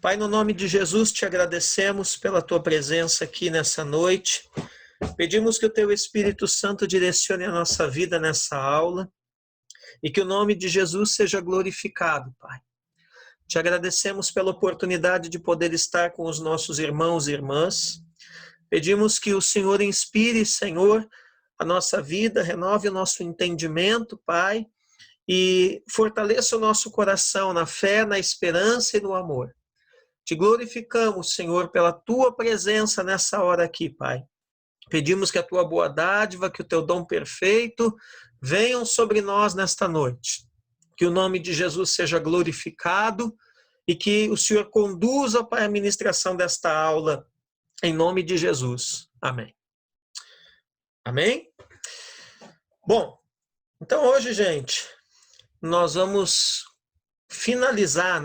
Pai, no nome de Jesus, te agradecemos pela tua presença aqui nessa noite. Pedimos que o teu Espírito Santo direcione a nossa vida nessa aula e que o nome de Jesus seja glorificado, Pai. Te agradecemos pela oportunidade de poder estar com os nossos irmãos e irmãs. Pedimos que o Senhor inspire, Senhor, a nossa vida, renove o nosso entendimento, Pai, e fortaleça o nosso coração na fé, na esperança e no amor. Te glorificamos, Senhor, pela tua presença nessa hora aqui, Pai. Pedimos que a tua boa dádiva, que o teu dom perfeito venham sobre nós nesta noite. Que o nome de Jesus seja glorificado e que o Senhor conduza para a ministração desta aula, em nome de Jesus. Amém. Amém? Bom, então hoje, gente, nós vamos finalizar,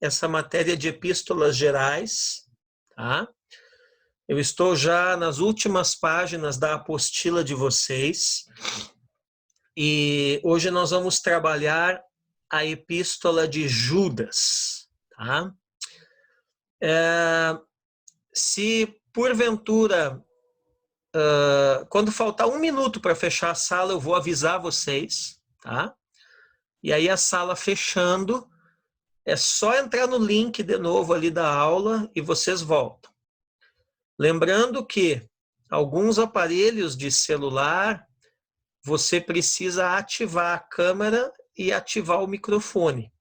essa matéria de epístolas gerais, tá? Eu estou já nas últimas páginas da apostila de vocês e hoje nós vamos trabalhar a epístola de Judas, tá? Se porventura, quando faltar 1 minuto para fechar a sala, eu vou avisar vocês, tá? E aí a sala fechando, é só entrar no link de novo ali da aula e vocês voltam. Lembrando que alguns aparelhos de celular, você precisa ativar a câmera e ativar o microfone,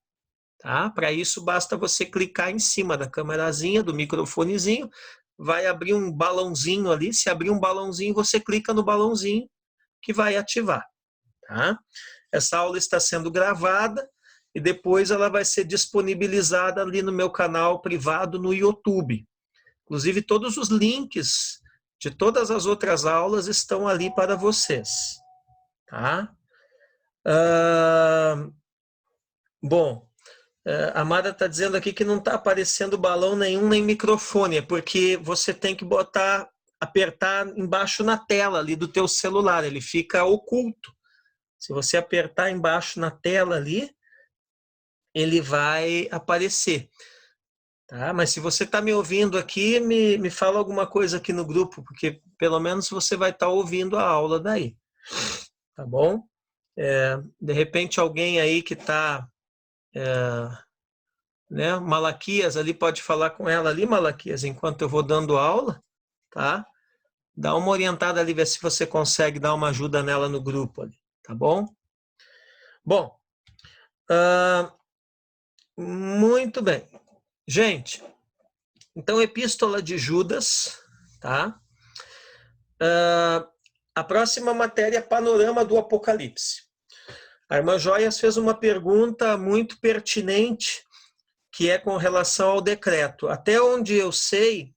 tá? Para isso, basta você clicar em cima da câmerazinha, do microfonezinho, vai abrir um balãozinho ali. Se abrir um balãozinho, você clica no balãozinho que vai ativar, tá? Essa aula está sendo gravada e depois ela vai ser disponibilizada ali no meu canal privado no YouTube. Inclusive, todos os links de todas as outras aulas estão ali para vocês, tá? Bom, a Amada está dizendo aqui que não está aparecendo balão nenhum, nem microfone, é porque você tem que apertar embaixo na tela ali do teu celular, ele fica oculto. Se você apertar embaixo na tela ali, ele vai aparecer. Tá? Mas se você está me ouvindo aqui, me fala alguma coisa aqui no grupo, porque pelo menos você vai estar ouvindo a aula daí. Tá bom? De repente alguém aí que está... Malaquias ali, pode falar com ela ali, Malaquias, enquanto eu vou dando aula, tá? Dá uma orientada ali, ver se você consegue dar uma ajuda nela no grupo ali, tá bom? Bom, muito bem. Gente, então, Epístola de Judas, tá? A próxima matéria é Panorama do Apocalipse. A irmã Joias fez uma pergunta muito pertinente, que é com relação ao decreto. Até onde eu sei,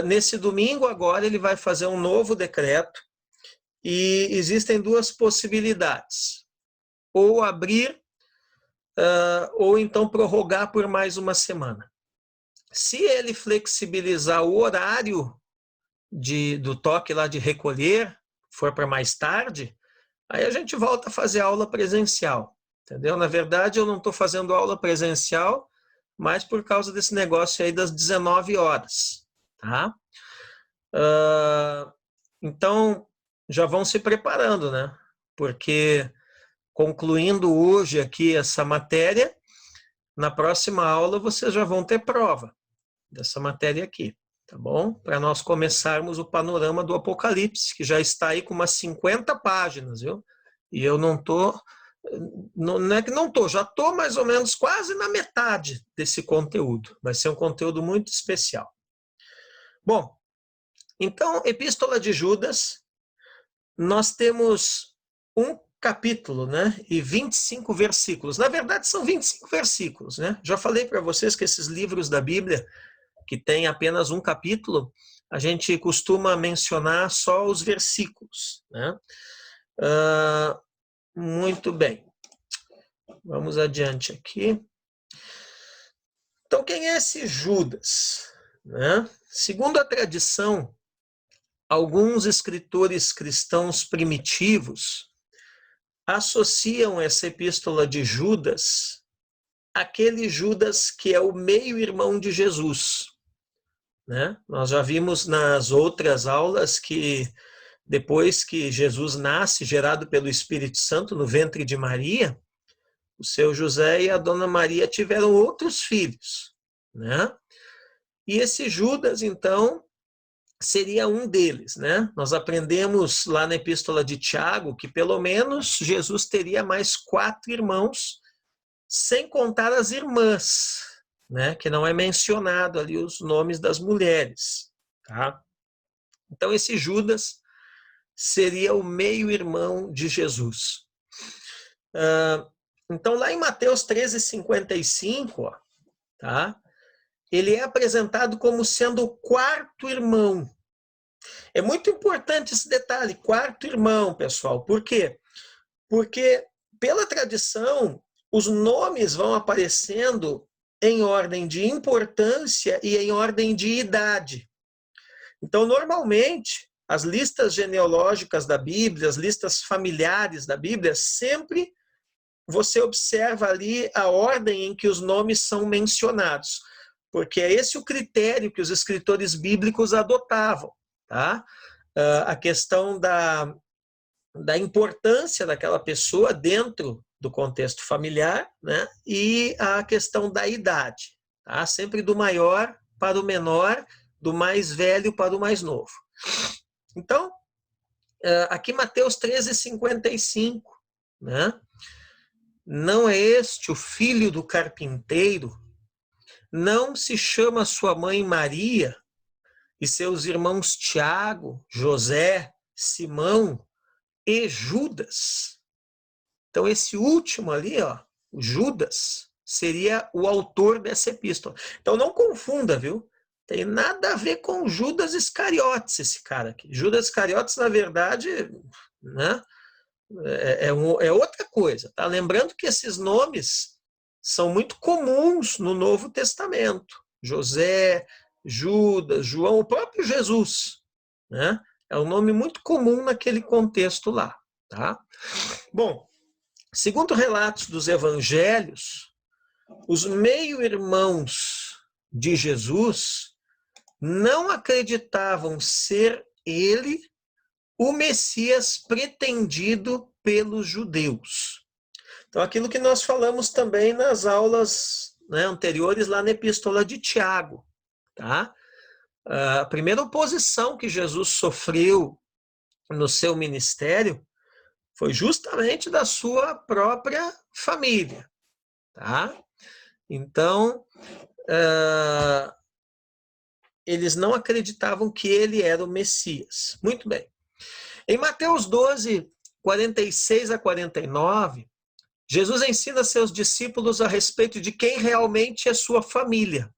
nesse domingo agora ele vai fazer um novo decreto e existem duas possibilidades. Ou abrir, ou então prorrogar por mais uma semana. Se ele flexibilizar o horário do toque lá de recolher, for para mais tarde, aí a gente volta a fazer aula presencial, entendeu? Na verdade, eu não estou fazendo aula presencial, mas por causa desse negócio aí das 19 horas, tá? Então, já vão se preparando, né? Porque concluindo hoje aqui essa matéria, na próxima aula vocês já vão ter prova dessa matéria aqui, tá bom? Para nós começarmos o panorama do Apocalipse, que já está aí com umas 50 páginas, viu? E eu não estou, não é que não estou, já estou mais ou menos quase na metade desse conteúdo. Vai ser um conteúdo muito especial. Bom, então, Epístola de Judas, nós temos um capítulo, e 25 versículos. Na verdade, são 25 versículos, Já falei para vocês que esses livros da Bíblia, que tem apenas um capítulo, a gente costuma mencionar só os versículos, muito bem. Vamos adiante aqui. Então, quem é esse Judas? Segundo a tradição, alguns escritores cristãos primitivos associam essa epístola de Judas aquele Judas que é o meio-irmão de Jesus, né? Nós já vimos nas outras aulas que depois que Jesus nasce, gerado pelo Espírito Santo no ventre de Maria, o seu José e a dona Maria tiveram outros filhos, né? E esse Judas, então, seria um deles, né? Nós aprendemos lá na epístola de Tiago que pelo menos Jesus teria mais 4 irmãos, sem contar as irmãs, né? Que não é mencionado ali os nomes das mulheres, tá? Então esse Judas seria o meio-irmão de Jesus. Então lá em Mateus 13:55, ó, tá? Ele é apresentado como sendo o 4º irmão. É muito importante esse detalhe, 4º irmão, pessoal. Por quê? Porque, pela tradição, os nomes vão aparecendo em ordem de importância e em ordem de idade. Então, normalmente, as listas genealógicas da Bíblia, as listas familiares da Bíblia, sempre você observa ali a ordem em que os nomes são mencionados, porque é esse o critério que os escritores bíblicos adotavam, tá? A questão da importância daquela pessoa dentro do contexto familiar, né? E a questão da idade, tá? Sempre do maior para o menor, do mais velho para o mais novo. Então, aqui Mateus 13:55, né? Não é este o filho do carpinteiro? Não se chama sua mãe Maria e seus irmãos Tiago, José, Simão e Judas? Então esse último ali, ó, o Judas, seria o autor dessa epístola. Então não confunda, viu? Tem nada a ver com Judas Iscariotes, esse cara aqui. Judas Iscariotes, na verdade, né, é outra coisa, tá? Lembrando que esses nomes são muito comuns no Novo Testamento. José, Judas, João, o próprio Jesus, né? É um nome muito comum naquele contexto lá, tá? Bom, segundo relatos dos evangelhos, os meio-irmãos de Jesus não acreditavam ser ele o Messias pretendido pelos judeus. Então, aquilo que nós falamos também nas aulas, né, anteriores, lá na Epístola de Tiago, tá? A primeira oposição que Jesus sofreu no seu ministério foi justamente da sua própria família, tá? Então, eles não acreditavam que ele era o Messias. Muito bem. Em Mateus 12:46-49, Jesus ensina seus discípulos a respeito de quem realmente é sua família,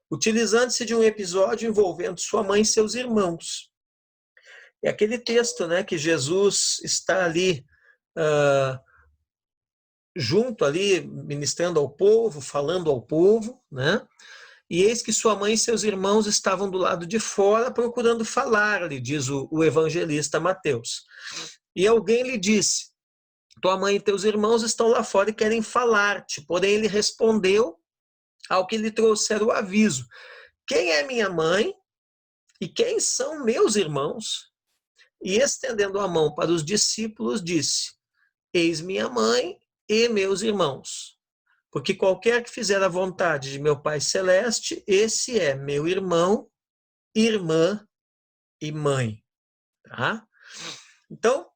utilizando-se de um episódio envolvendo sua mãe e seus irmãos. É aquele texto, né, que Jesus está ali junto ali, ministrando ao povo, falando ao povo, né? E eis que sua mãe e seus irmãos estavam do lado de fora procurando falar-lhe, diz o evangelista Mateus. E alguém lhe disse: tua mãe e teus irmãos estão lá fora e querem falar-te. Porém, ele respondeu ao que lhe trouxeram o aviso: quem é minha mãe e quem são meus irmãos? E estendendo a mão para os discípulos, disse: eis minha mãe e meus irmãos. Porque qualquer que fizer a vontade de meu Pai Celeste, esse é meu irmão, irmã e mãe. Tá? Então,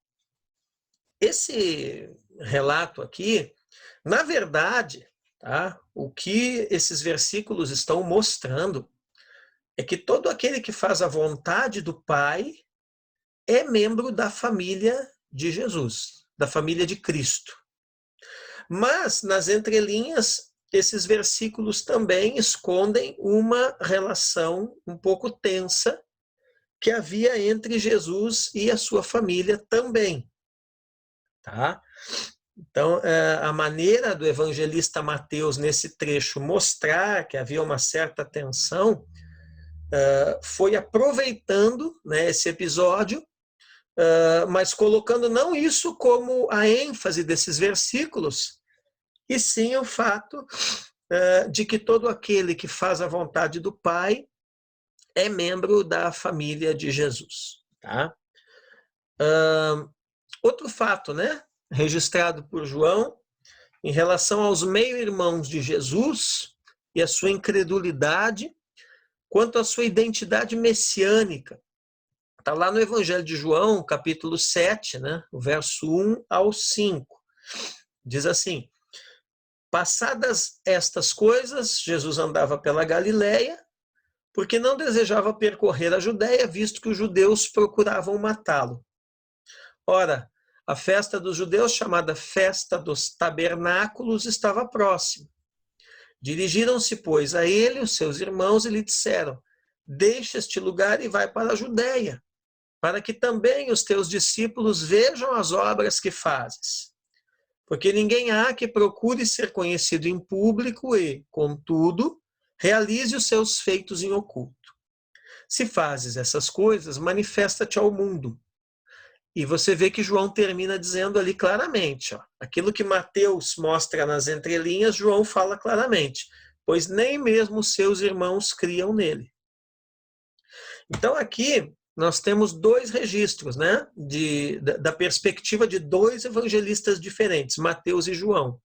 esse relato aqui, na verdade, tá, o que esses versículos estão mostrando é que todo aquele que faz a vontade do Pai é membro da família de Jesus, da família de Cristo. Mas, nas entrelinhas, esses versículos também escondem uma relação um pouco tensa que havia entre Jesus e a sua família também. Tá? Então, a maneira do evangelista Mateus, nesse trecho, mostrar que havia uma certa tensão, foi aproveitando, né, esse episódio, mas colocando não isso como a ênfase desses versículos, e sim o fato de que todo aquele que faz a vontade do Pai é membro da família de Jesus. Tá? Outro fato, né, registrado por João, em relação aos meio-irmãos de Jesus e a sua incredulidade quanto à sua identidade messiânica. Está lá no Evangelho de João, capítulo 7, né, o verso 1 ao 5. Diz assim: passadas estas coisas, Jesus andava pela Galileia, porque não desejava percorrer a Judéia, visto que os judeus procuravam matá-lo. Ora, a festa dos judeus, chamada Festa dos Tabernáculos, estava próxima. Dirigiram-se, pois, a ele os seus irmãos e lhe disseram: deixa este lugar e vai para a Judéia, para que também os teus discípulos vejam as obras que fazes. Porque ninguém há que procure ser conhecido em público e, contudo, realize os seus feitos em oculto. Se fazes essas coisas, manifesta-te ao mundo. E você vê que João termina dizendo ali claramente, ó, aquilo que Mateus mostra nas entrelinhas, João fala claramente, pois nem mesmo seus irmãos criam nele. Então aqui nós temos dois registros, né, da perspectiva de dois evangelistas diferentes, Mateus e João.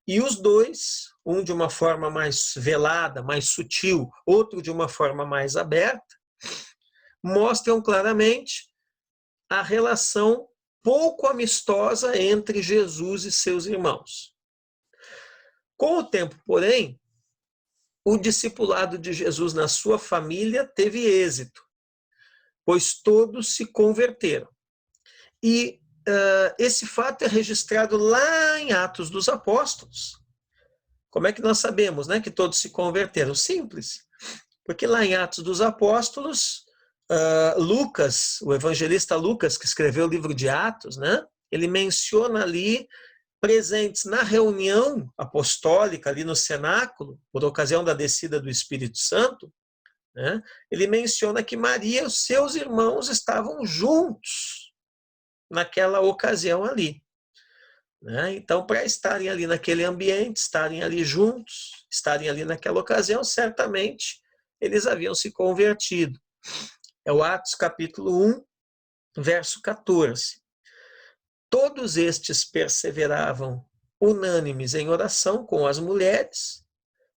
E os dois, um de uma forma mais velada, mais sutil, outro de uma forma mais aberta, mostram claramente a relação pouco amistosa entre Jesus e seus irmãos. Com o tempo, porém, o discipulado de Jesus na sua família teve êxito, pois todos se converteram. E esse fato é registrado lá em Atos dos Apóstolos. Como é que nós sabemos, né, que todos se converteram? Simples, porque lá em Atos dos Apóstolos, Lucas, o evangelista Lucas, que escreveu o livro de Atos, né, ele menciona ali presentes na reunião apostólica, ali no cenáculo, por ocasião da descida do Espírito Santo, né, ele menciona que Maria e os seus irmãos estavam juntos naquela ocasião ali. Né? Então, para estarem ali naquele ambiente, estarem ali juntos, estarem ali naquela ocasião, certamente eles haviam se convertido. É o Atos capítulo 1, verso 14. Todos estes perseveravam unânimes em oração com as mulheres,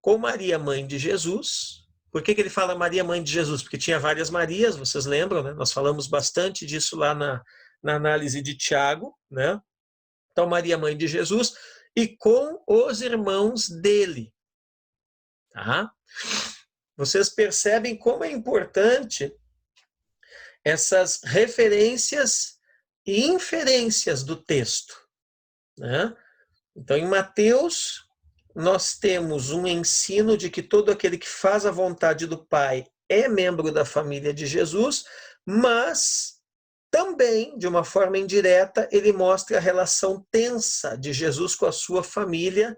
com Maria, mãe de Jesus. Por que ele fala Maria, mãe de Jesus? Porque tinha várias Marias, vocês lembram, né? Nós falamos bastante disso lá na análise de Tiago, né? Então, Maria, mãe de Jesus, e com os irmãos dele. Tá? Vocês percebem como é importante essas referências e inferências do texto. Né? Então, em Mateus, nós temos um ensino de que todo aquele que faz a vontade do Pai é membro da família de Jesus, mas também, de uma forma indireta, ele mostra a relação tensa de Jesus com a sua família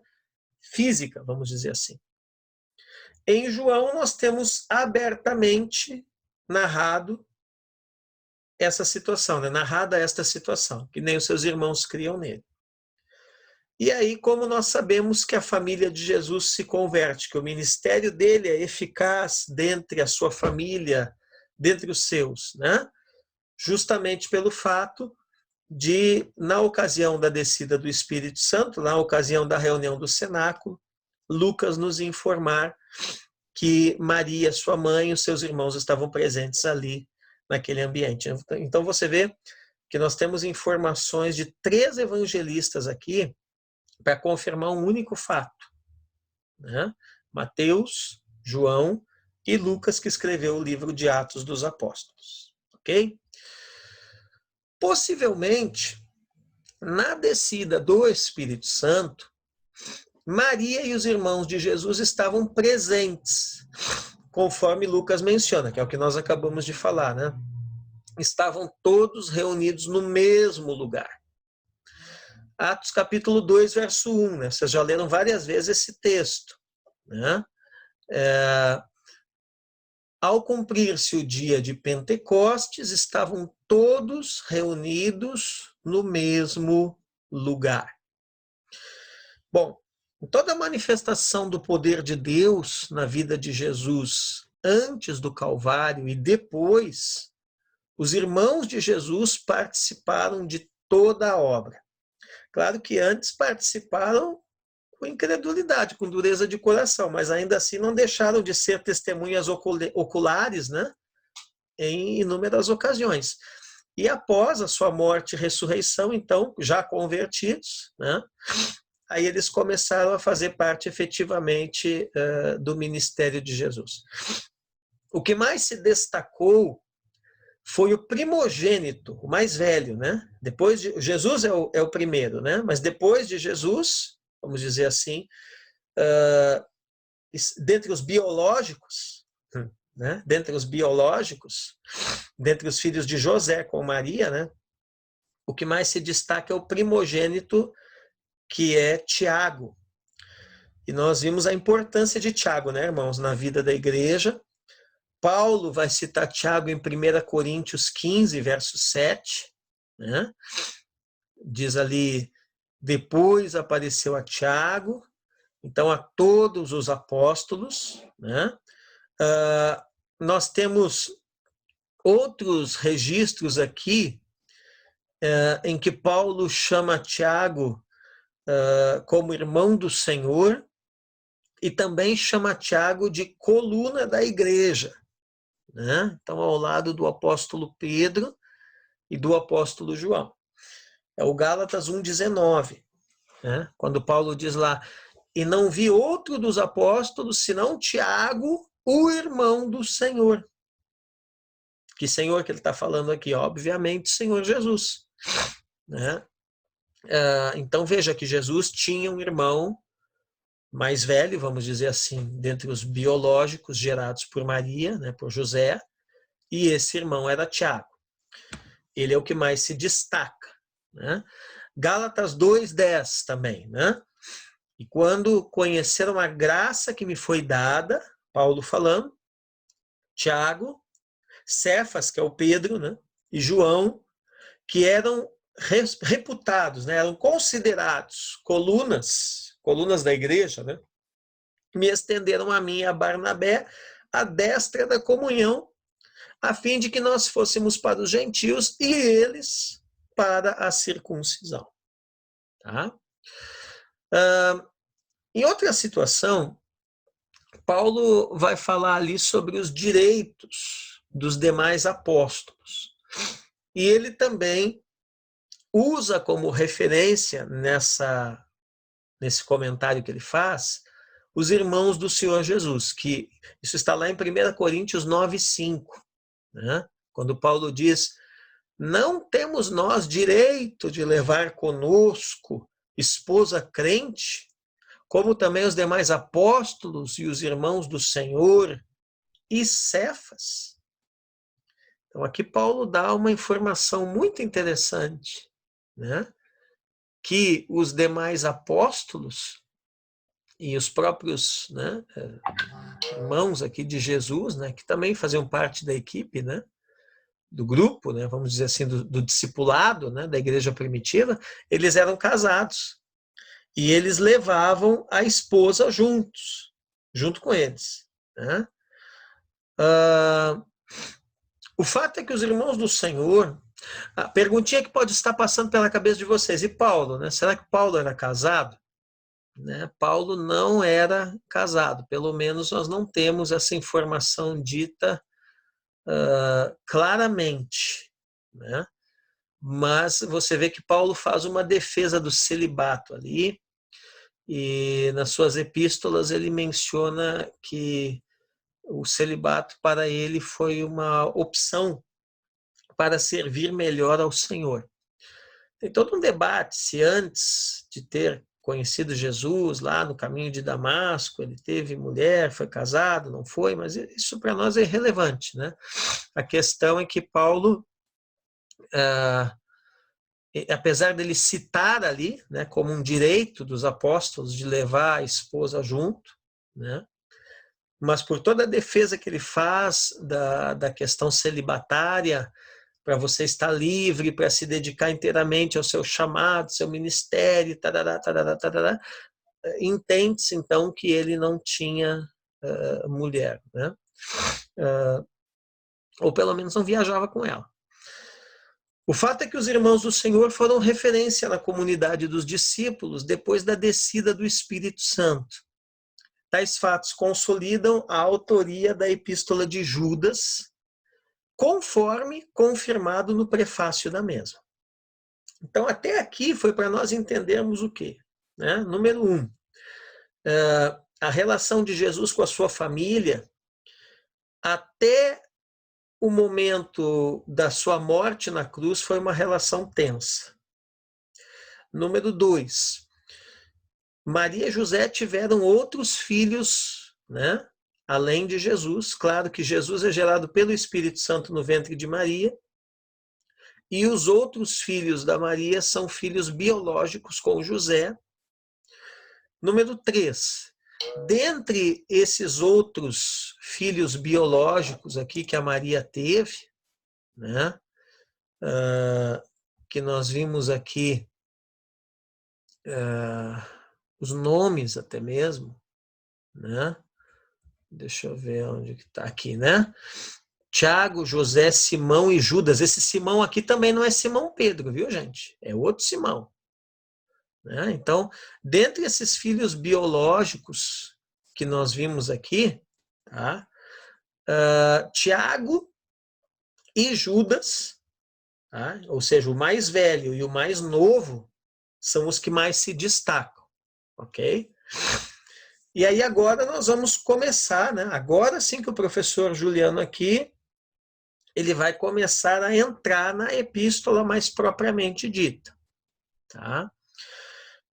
física, vamos dizer assim. Em João, nós temos abertamente narrado essa situação, né? Narrada esta situação, que nem os seus irmãos criam nele. E aí, como nós sabemos que a família de Jesus se converte, que o ministério dele é eficaz dentre a sua família, dentre os seus, né? Justamente pelo fato de, na ocasião da descida do Espírito Santo, na ocasião da reunião do cenáculo, Lucas nos informar que Maria, sua mãe, e os seus irmãos estavam presentes ali naquele ambiente. Então você vê que nós temos informações de 3 evangelistas aqui para confirmar um único fato, né? Mateus, João e Lucas, que escreveu o livro de Atos dos Apóstolos. Ok? Possivelmente, na descida do Espírito Santo, Maria e os irmãos de Jesus estavam presentes, conforme Lucas menciona, que é o que nós acabamos de falar, né? Estavam todos reunidos no mesmo lugar. Atos capítulo 2, verso 1, né? Vocês já leram várias vezes esse texto, né? Ao cumprir-se o dia de Pentecostes, estavam todos reunidos no mesmo lugar. Bom, toda a manifestação do poder de Deus na vida de Jesus antes do Calvário e depois, os irmãos de Jesus participaram de toda a obra. Claro que antes participaram com incredulidade, com dureza de coração, mas ainda assim não deixaram de ser testemunhas oculares, né, em inúmeras ocasiões. E após a sua morte e ressurreição, então, já convertidos, né, aí eles começaram a fazer parte efetivamente do ministério de Jesus. O que mais se destacou foi o primogênito, o mais velho, né? Depois de Jesus é o primeiro, né? Mas depois de Jesus, vamos dizer assim, dentre os biológicos, né? Dentre os biológicos, dentre os filhos de José com Maria, né? O que mais se destaca é o primogênito, que é Tiago. E nós vimos a importância de Tiago, né, irmãos, na vida da igreja. Paulo vai citar Tiago em 1 Coríntios 15, verso 7, né? Diz ali, depois apareceu a Tiago, então a todos os apóstolos, né? Nós temos outros registros aqui em que Paulo chama Tiago como irmão do Senhor e também chama Tiago de coluna da igreja, né? Então, ao lado do apóstolo Pedro e do apóstolo João. É o Gálatas 1,19, né? Quando Paulo diz lá, e não vi outro dos apóstolos, senão Tiago, o irmão do Senhor. Que Senhor que ele está falando aqui? Obviamente, Senhor Jesus, né? Então, veja que Jesus tinha um irmão mais velho, vamos dizer assim, dentre os biológicos gerados por Maria, né, por José, e esse irmão era Tiago. Ele é o que mais se destaca, né? Gálatas 2,10 também, né? E quando conheceram a graça que me foi dada, Paulo falando, Tiago, Cefas, que é o Pedro, né? E João, que eram reputados, né? Eram considerados colunas da igreja, né? Me estenderam a mim e a Barnabé a destra da comunhão, a fim de que nós fôssemos para os gentios e eles para a circuncisão. Tá? Em outra situação, Paulo vai falar ali sobre os direitos dos demais apóstolos. E ele também usa como referência nesse comentário que ele faz os irmãos do Senhor Jesus, que isso está lá em 1 Coríntios 9,5, né? Quando Paulo diz, não temos nós direito de levar conosco esposa crente, como também os demais apóstolos e os irmãos do Senhor e Cefas. Então aqui Paulo dá uma informação muito interessante, né? Que os demais apóstolos e os próprios, né, irmãos aqui de Jesus, né, que também faziam parte da equipe, né, do grupo, né, vamos dizer assim, do discipulado, né, da igreja primitiva, eles eram casados e eles levavam a esposa junto com eles, né? O fato é que os irmãos do Senhor, a perguntinha que pode estar passando pela cabeça de vocês, e Paulo, né? Será que Paulo era casado? Né? Paulo não era casado, pelo menos nós não temos essa informação dita claramente, né? Mas você vê que Paulo faz uma defesa do celibato ali, e nas suas epístolas ele menciona que o celibato para ele foi uma opção para servir melhor ao Senhor. Tem todo um debate se antes de ter conhecido Jesus lá no caminho de Damasco, ele teve mulher, foi casado, não foi, mas isso para nós é irrelevante, né? A questão é que Paulo, apesar dele citar ali, né, como um direito dos apóstolos de levar a esposa junto, né? Mas por toda a defesa que ele faz da questão celibatária, para você estar livre, para se dedicar inteiramente ao seu chamado, seu ministério, tarará, tarará, tarará. entende-se então que ele não tinha mulher, né? Ou pelo menos não viajava com ela. O fato é que os irmãos do Senhor foram referência na comunidade dos discípulos depois da descida do Espírito Santo. Tais fatos consolidam a autoria da Epístola de Judas, conforme confirmado no prefácio da mesma. Então, até aqui foi para nós entendermos o quê? Né? Número 1, a relação de Jesus com a sua família, até o momento da sua morte na cruz, foi uma relação tensa. Número 2, Maria e José tiveram outros filhos, né? Além de Jesus. Claro que Jesus é gerado pelo Espírito Santo no ventre de Maria, e os outros filhos da Maria são filhos biológicos com José. Número 3, dentre esses outros filhos biológicos aqui que a Maria teve, né, que nós vimos aqui os nomes até mesmo, né? Deixa eu ver onde que está aqui, né? Tiago, José, Simão e Judas. Esse Simão aqui também não é Simão Pedro, viu, gente? É outro Simão. Né? Então, dentre esses filhos biológicos que nós vimos aqui, tá? Tiago e Judas, tá? Ou seja, o mais velho e o mais novo, são os que mais se destacam, ok? E aí agora nós vamos começar, né? Agora sim que o professor Juliano aqui, ele vai começar a entrar na epístola mais propriamente dita, tá?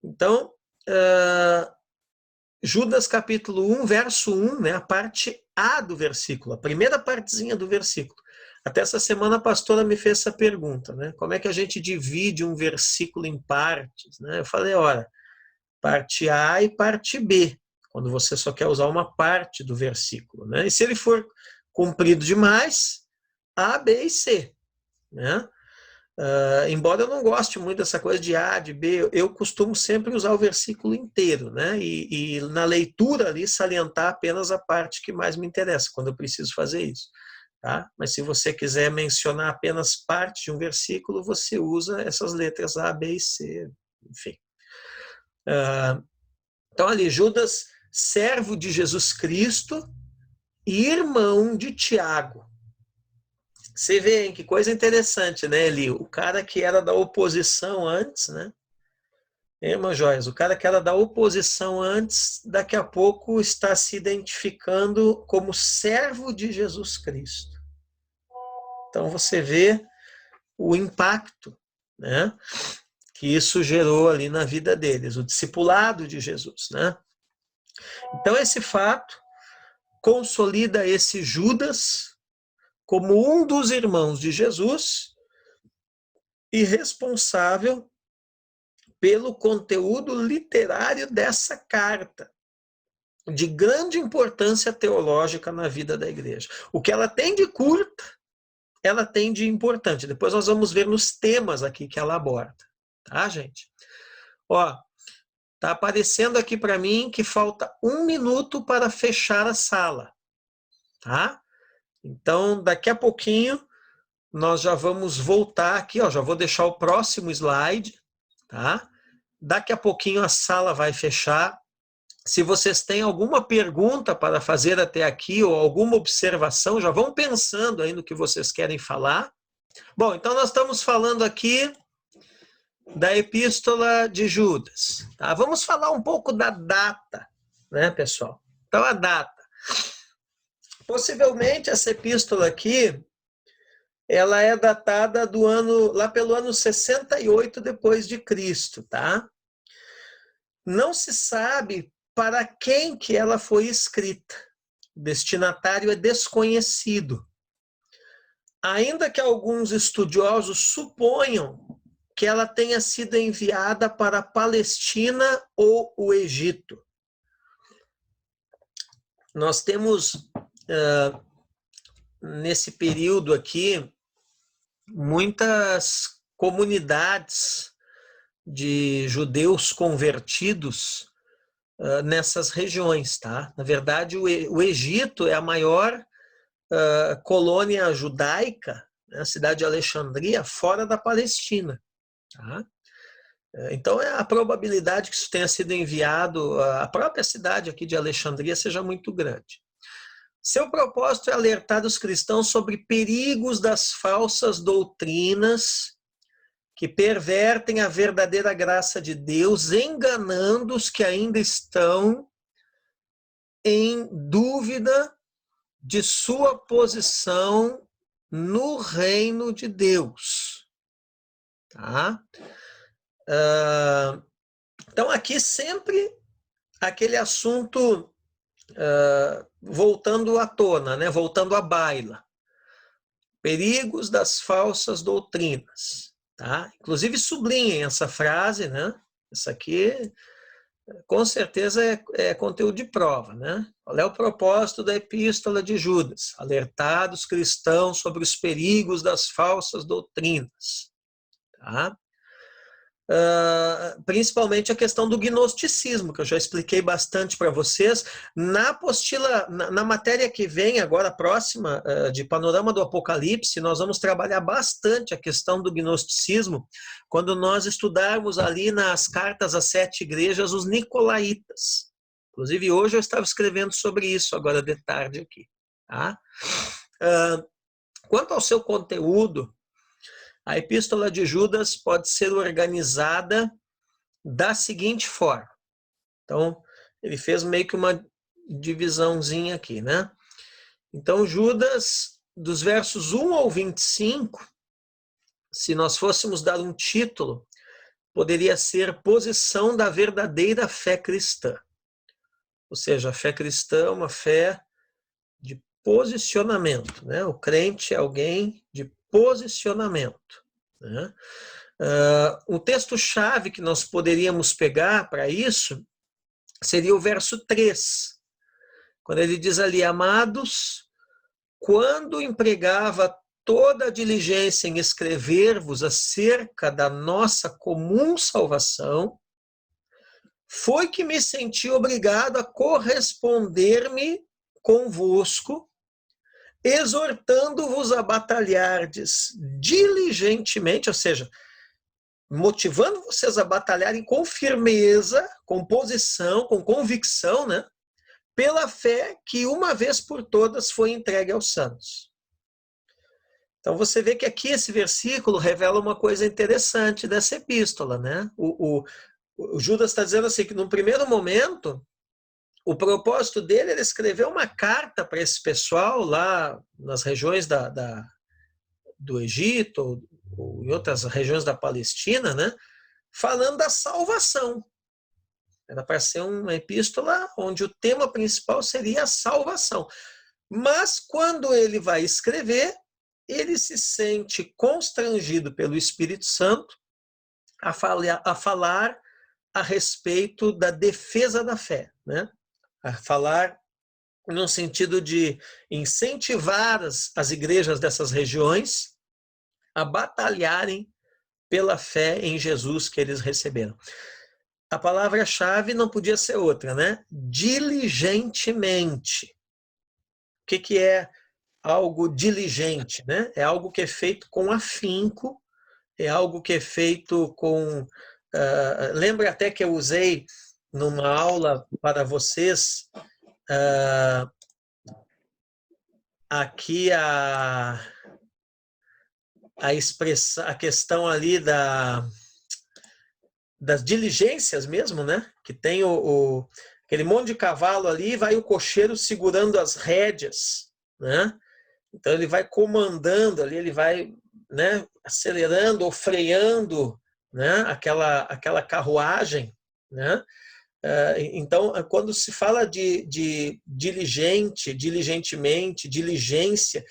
Então, Judas capítulo 1, verso 1, né? A parte A do versículo, a primeira partezinha do versículo. Até essa semana a pastora me fez essa pergunta, né? Como é que a gente divide um versículo em partes, né? Eu falei, olha, parte A e parte B, quando você só quer usar uma parte do versículo, né? E se ele for comprido demais, A, B e C, né? Embora eu não goste muito dessa coisa de A, de B, eu costumo sempre usar o versículo inteiro, né? E na leitura ali salientar apenas a parte que mais me interessa, quando eu preciso fazer isso. Tá? Mas se você quiser mencionar apenas parte de um versículo, você usa essas letras A, B e C, enfim. Então ali, Judas, servo de Jesus Cristo e irmão de Tiago. Você vê, hein, que coisa interessante, né, Eli? O cara que era da oposição antes, né? Irmã Joias, o cara que era da oposição antes, daqui a pouco está se identificando como servo de Jesus Cristo. Então você vê o impacto, né, que isso gerou ali na vida deles, o discipulado de Jesus, né? Então esse fato consolida esse Judas como um dos irmãos de Jesus e responsável pelo conteúdo literário dessa carta, de grande importância teológica na vida da igreja. O que ela tem de curta, ela tem de importante. Depois nós vamos ver nos temas aqui que ela aborda. Tá, gente? Ó, tá aparecendo aqui para mim que falta 1 minuto para fechar a sala. Tá? Então, daqui a pouquinho, nós já vamos voltar aqui, ó, já vou deixar o próximo slide, tá? Daqui a pouquinho a sala vai fechar. Se vocês têm alguma pergunta para fazer até aqui ou alguma observação, já vão pensando aí no que vocês querem falar. Bom, então nós estamos falando aqui da Epístola de Judas. Tá? Vamos falar um pouco da data, né, pessoal? Então, a data. Possivelmente essa epístola aqui, ela é datada do ano, lá pelo ano 68 depois de Cristo, tá? Não se sabe para quem que ela foi escrita. O destinatário é desconhecido. Ainda que alguns estudiosos suponham que ela tenha sido enviada para a Palestina ou o Egito. Nós temos, nesse período aqui, muitas comunidades de judeus convertidos nessas regiões, tá? Na verdade, o Egito é a maior colônia judaica, né, a cidade de Alexandria, fora da Palestina, tá? Então, a probabilidade que isso tenha sido enviado à própria cidade aqui de Alexandria seja muito grande. Seu propósito é alertar os cristãos sobre perigos das falsas doutrinas que pervertem a verdadeira graça de Deus, enganando os que ainda estão em dúvida de sua posição no reino de Deus. Tá? Então, aqui sempre aquele assunto voltando à tona, né? Voltando à baila. Perigos das falsas doutrinas. Tá? Inclusive, sublinhem essa frase, né? Isso aqui, com certeza, é conteúdo de prova, né? Qual é o propósito da epístola de Judas? Alertar os cristãos sobre os perigos das falsas doutrinas. Tá? Principalmente a questão do gnosticismo, que eu já expliquei bastante para vocês. Na apostila, na matéria que vem agora, próxima, de Panorama do Apocalipse, nós vamos trabalhar bastante a questão do gnosticismo, quando nós estudarmos ali nas cartas às 7 igrejas, os nicolaítas. Inclusive, hoje eu estava escrevendo sobre isso, agora de tarde aqui. Tá? Quanto ao seu conteúdo, a epístola de Judas pode ser organizada da seguinte forma. Então, ele fez meio que uma divisãozinha aqui, né? Então, Judas, dos versos 1 ao 25, se nós fôssemos dar um título, poderia ser Posição da Verdadeira Fé Cristã. Ou seja, a fé cristã é uma fé de posicionamento, né? O crente é alguém de posicionamento, né? O texto-chave que nós poderíamos pegar para isso seria o verso 3, quando ele diz ali: amados, quando empregava toda a diligência em escrever-vos acerca da nossa comum salvação, foi que me senti obrigado a corresponder-me convosco, exortando-vos a batalhardes diligentemente, ou seja, motivando vocês a batalharem com firmeza, com posição, com convicção, né? Pela fé que uma vez por todas foi entregue aos santos. Então você vê que aqui esse versículo revela uma coisa interessante dessa epístola, né? O Judas está dizendo assim, que num primeiro momento, o propósito dele era escrever uma carta para esse pessoal lá nas regiões do Egito, ou em outras regiões da Palestina, né? Falando da salvação. Era para ser uma epístola onde o tema principal seria a salvação. Mas quando ele vai escrever, ele se sente constrangido pelo Espírito Santo a falar a respeito da defesa da fé, né? A falar no sentido de incentivar as igrejas dessas regiões a batalharem pela fé em Jesus que eles receberam. A palavra-chave não podia ser outra, né? Diligentemente. O que é algo diligente, né? É algo que é feito com afinco, é algo que é feito com... lembra até que eu usei numa aula para vocês aqui a questão ali das diligências mesmo, né? Que tem aquele monte de cavalo ali, vai o cocheiro segurando as rédeas, né? Então ele vai comandando ali, ele vai, né, acelerando ou freando, né, aquela carruagem, né? Então, quando se fala de diligentemente, diligência,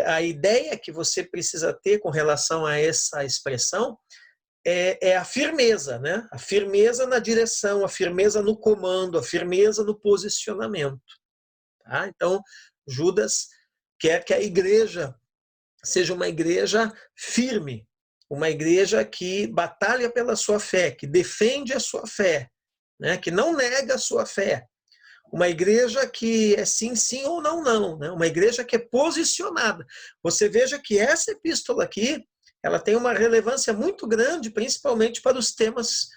a ideia que você precisa ter com relação a essa expressão é a firmeza, né? A firmeza na direção, a firmeza no comando, a firmeza no posicionamento. Tá? Então, Judas quer que a igreja seja uma igreja firme, uma igreja que batalha pela sua fé, que defende a sua fé, né, que não nega a sua fé. Uma igreja que é sim, sim ou não, não, né? Uma igreja que é posicionada. Você veja que essa epístola aqui, ela tem uma relevância muito grande, principalmente para os temas,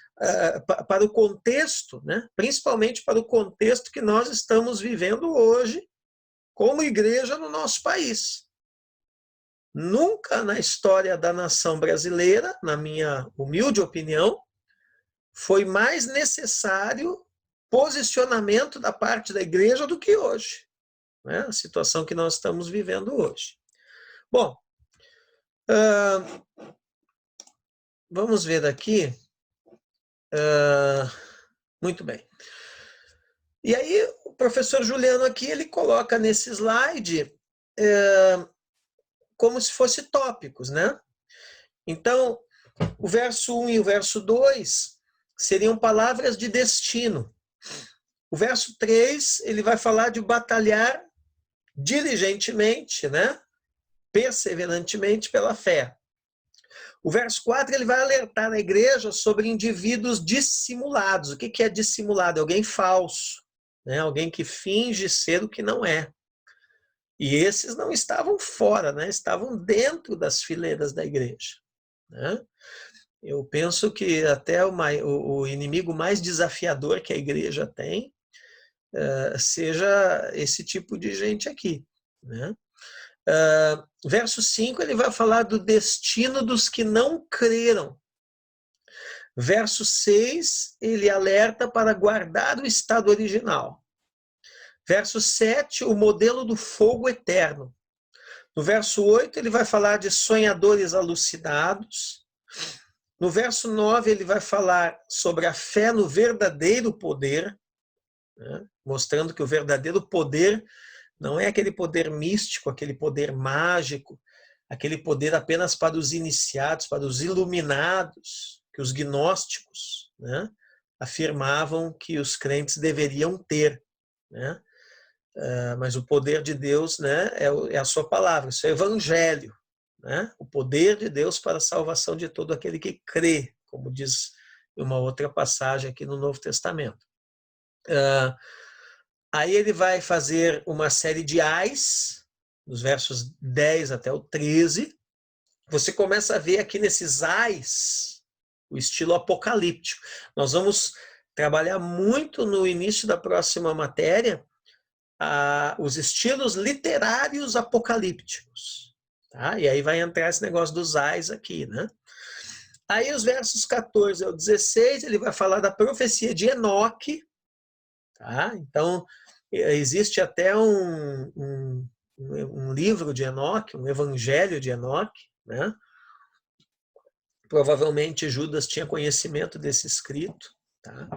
para o contexto, né? Principalmente para o contexto que nós estamos vivendo hoje, como igreja no nosso país. Nunca na história da nação brasileira, na minha humilde opinião, foi mais necessário posicionamento da parte da igreja do que hoje, né? A situação que nós estamos vivendo hoje. Bom, vamos ver aqui. Muito bem. E aí, o professor Juliano aqui, ele coloca nesse slide como se fosse tópicos, né? Então, o verso 1 e o verso 2 seriam palavras de destino. O verso 3, ele vai falar de batalhar diligentemente, né? Perseverantemente pela fé. O verso 4, ele vai alertar a igreja sobre indivíduos dissimulados. O que é dissimulado? É alguém falso, né? Alguém que finge ser o que não é. E esses não estavam fora, né? Estavam dentro das fileiras da igreja, né? Eu penso que até o inimigo mais desafiador que a igreja tem seja esse tipo de gente aqui, né? Verso 5, ele vai falar do destino dos que não creram. Verso 6, ele alerta para guardar o estado original. Verso 7, o modelo do fogo eterno. No verso 8, ele vai falar de sonhadores alucinados. No verso 9, ele vai falar sobre a fé no verdadeiro poder, né? Mostrando que o verdadeiro poder não é aquele poder místico, aquele poder mágico, aquele poder apenas para os iniciados, para os iluminados, que os gnósticos, né, afirmavam que os crentes deveriam ter, né? Mas o poder de Deus, né, é a sua palavra, isso é o evangelho, né? O poder de Deus para a salvação de todo aquele que crê, como diz uma outra passagem aqui no Novo Testamento. Aí ele vai fazer uma série de ais, dos versos 10 até o 13. Você começa a ver aqui nesses ais o estilo apocalíptico. Nós vamos trabalhar muito no início da próxima matéria os estilos literários apocalípticos. Tá? E aí vai entrar esse negócio dos ais aqui, né? Aí os versos 14 ao 16, ele vai falar da profecia de Enoque. Tá? Então, existe até um livro de Enoque, um evangelho de Enoque, né? Provavelmente Judas tinha conhecimento desse escrito. Tá?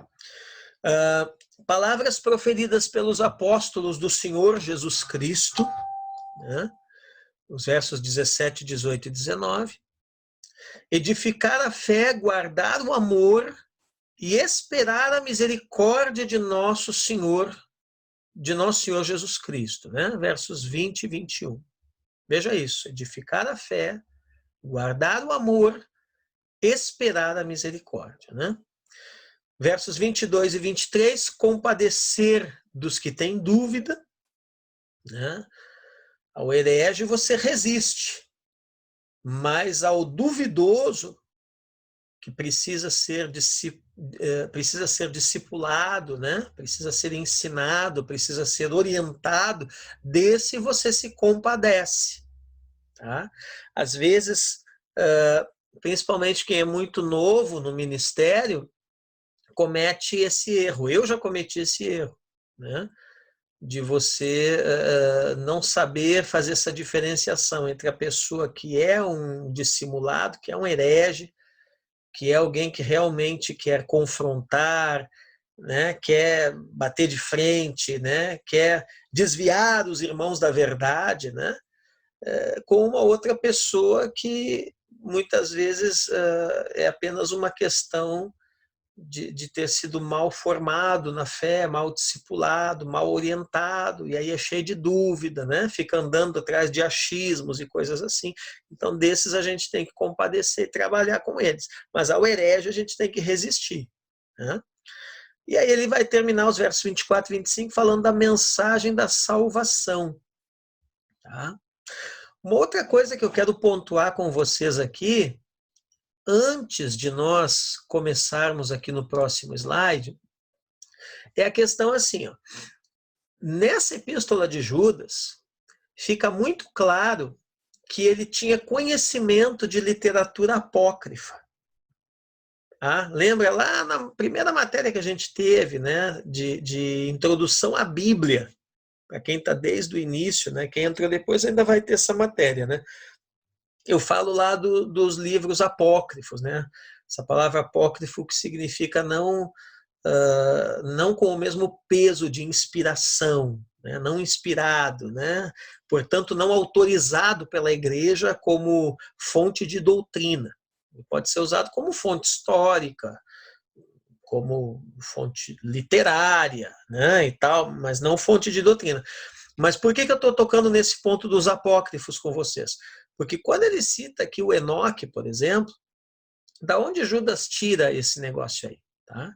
Palavras proferidas pelos apóstolos do Senhor Jesus Cristo, né? Os versos 17, 18 e 19. Edificar a fé, guardar o amor e esperar a misericórdia de nosso Senhor Jesus Cristo, né? Versos 20 e 21. Veja isso, edificar a fé, guardar o amor, esperar a misericórdia, né? Versos 22 e 23, compadecer dos que têm dúvida, né? Ao herege você resiste, mas ao duvidoso, que precisa ser discipulado, né? Precisa ser ensinado, precisa ser orientado, desse você se compadece. Tá? Às vezes, principalmente quem é muito novo no ministério, comete esse erro. Eu já cometi esse erro, né? De você não saber fazer essa diferenciação entre a pessoa que é um dissimulado, que é um herege, que é alguém que realmente quer confrontar, né, quer bater de frente, né, quer desviar os irmãos da verdade, né, com uma outra pessoa que muitas vezes é apenas uma questão de ter sido mal formado na fé, mal discipulado, mal orientado, e aí é cheio de dúvida, né? Fica andando atrás de achismos e coisas assim. Então, desses a gente tem que compadecer e trabalhar com eles. Mas ao herege a gente tem que resistir, né? E aí ele vai terminar os versos 24 e 25 falando da mensagem da salvação. Tá? Uma outra coisa que eu quero pontuar com vocês aqui, antes de nós começarmos aqui no próximo slide, é a questão assim, ó. Nessa epístola de Judas, fica muito claro que ele tinha conhecimento de literatura apócrifa. Ah, lembra lá na primeira matéria que a gente teve, né, de introdução à Bíblia, para quem está desde o início, né, quem entrou depois ainda vai ter essa matéria, né? Eu falo lá dos livros apócrifos, né? Essa palavra apócrifo que significa não com o mesmo peso de inspiração, né? Não inspirado, né? Portanto, não autorizado pela igreja como fonte de doutrina. Pode ser usado como fonte histórica, como fonte literária, né, e tal, mas não fonte de doutrina. Mas por que eu estou tocando nesse ponto dos apócrifos com vocês? Porque quando ele cita aqui o Enoque, por exemplo, da onde Judas tira esse negócio aí? Tá?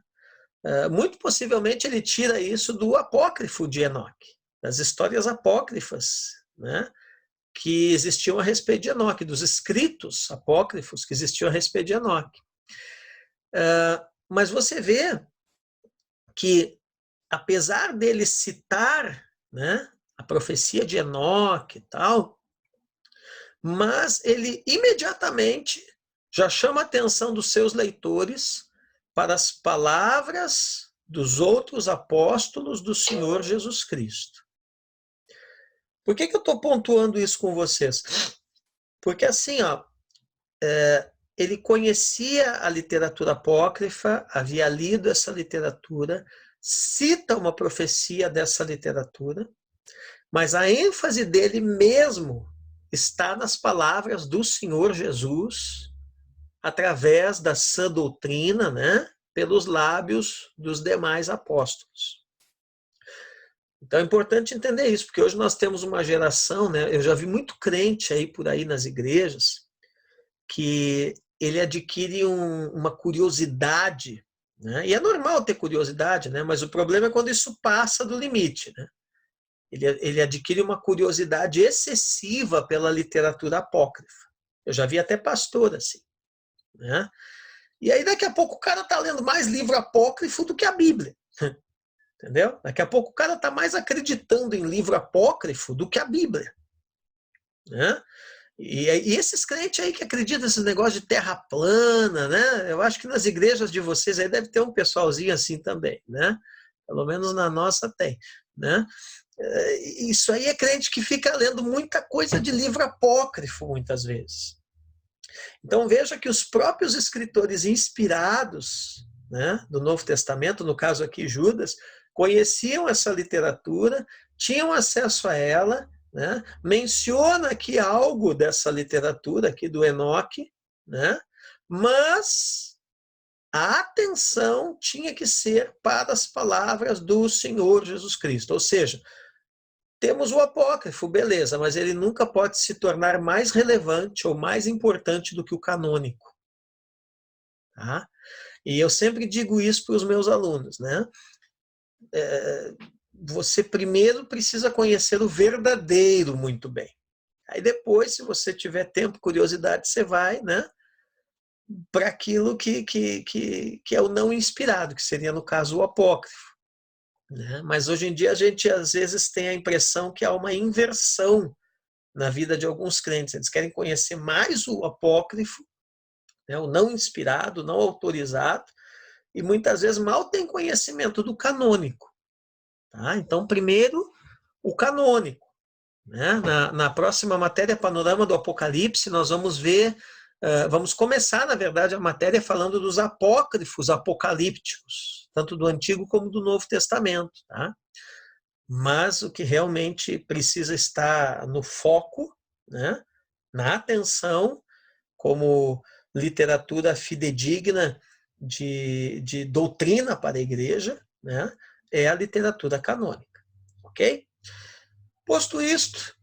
Muito possivelmente ele tira isso do apócrifo de Enoque, das histórias apócrifas, né, que existiam a respeito de Enoque, dos escritos apócrifos que existiam a respeito de Enoque. Mas você vê que, apesar dele citar, né, a profecia de Enoque e tal, mas ele imediatamente já chama a atenção dos seus leitores para as palavras dos outros apóstolos do Senhor Jesus Cristo. Por que eu estou pontuando isso com vocês? Porque assim, ó, ele conhecia a literatura apócrifa, havia lido essa literatura, cita uma profecia dessa literatura, mas a ênfase dele mesmo está nas palavras do Senhor Jesus, através da sã doutrina, né, pelos lábios dos demais apóstolos. Então é importante entender isso, porque hoje nós temos uma geração, né, eu já vi muito crente aí por aí nas igrejas, que ele adquire uma curiosidade, né, e é normal ter curiosidade, né, mas o problema é quando isso passa do limite, né? Ele adquire uma curiosidade excessiva pela literatura apócrifa. Eu já vi até pastor assim, né? E aí daqui a pouco o cara está lendo mais livro apócrifo do que a Bíblia. Entendeu? Daqui a pouco o cara está mais acreditando em livro apócrifo do que a Bíblia. Né? E esses crentes aí que acreditam nesse negócio de terra plana, né? Eu acho que nas igrejas de vocês aí deve ter um pessoalzinho assim também, né? Pelo menos na nossa tem, né? Isso aí é crente que fica lendo muita coisa de livro apócrifo muitas vezes. Então veja que os próprios escritores inspirados, né, do Novo Testamento, no caso aqui Judas, conheciam essa literatura, tinham acesso a ela, né, menciona aqui algo dessa literatura aqui do Enoque, né, mas a atenção tinha que ser para as palavras do Senhor Jesus Cristo, ou seja, temos o apócrifo, beleza, mas ele nunca pode se tornar mais relevante ou mais importante do que o canônico. Tá? E eu sempre digo isso para os meus alunos, né? Você primeiro precisa conhecer o verdadeiro muito bem. Aí depois, se você tiver tempo, curiosidade, você vai, né, para aquilo que é o não inspirado, que seria, no caso, o apócrifo. Né? Mas hoje em dia a gente, às vezes, tem a impressão que há uma inversão na vida de alguns crentes. Eles querem conhecer mais o apócrifo, né, o não inspirado, não autorizado, e muitas vezes mal tem conhecimento do canônico. Tá? Então, primeiro, o canônico. Né? Na próxima matéria, Panorama do Apocalipse, nós vamos ver, vamos começar, na verdade, a matéria falando dos apócrifos apocalípticos, tanto do Antigo como do Novo Testamento. Tá? Mas o que realmente precisa estar no foco, né, na atenção, como literatura fidedigna de doutrina para a igreja, né, é a literatura canônica. Ok? Posto isto,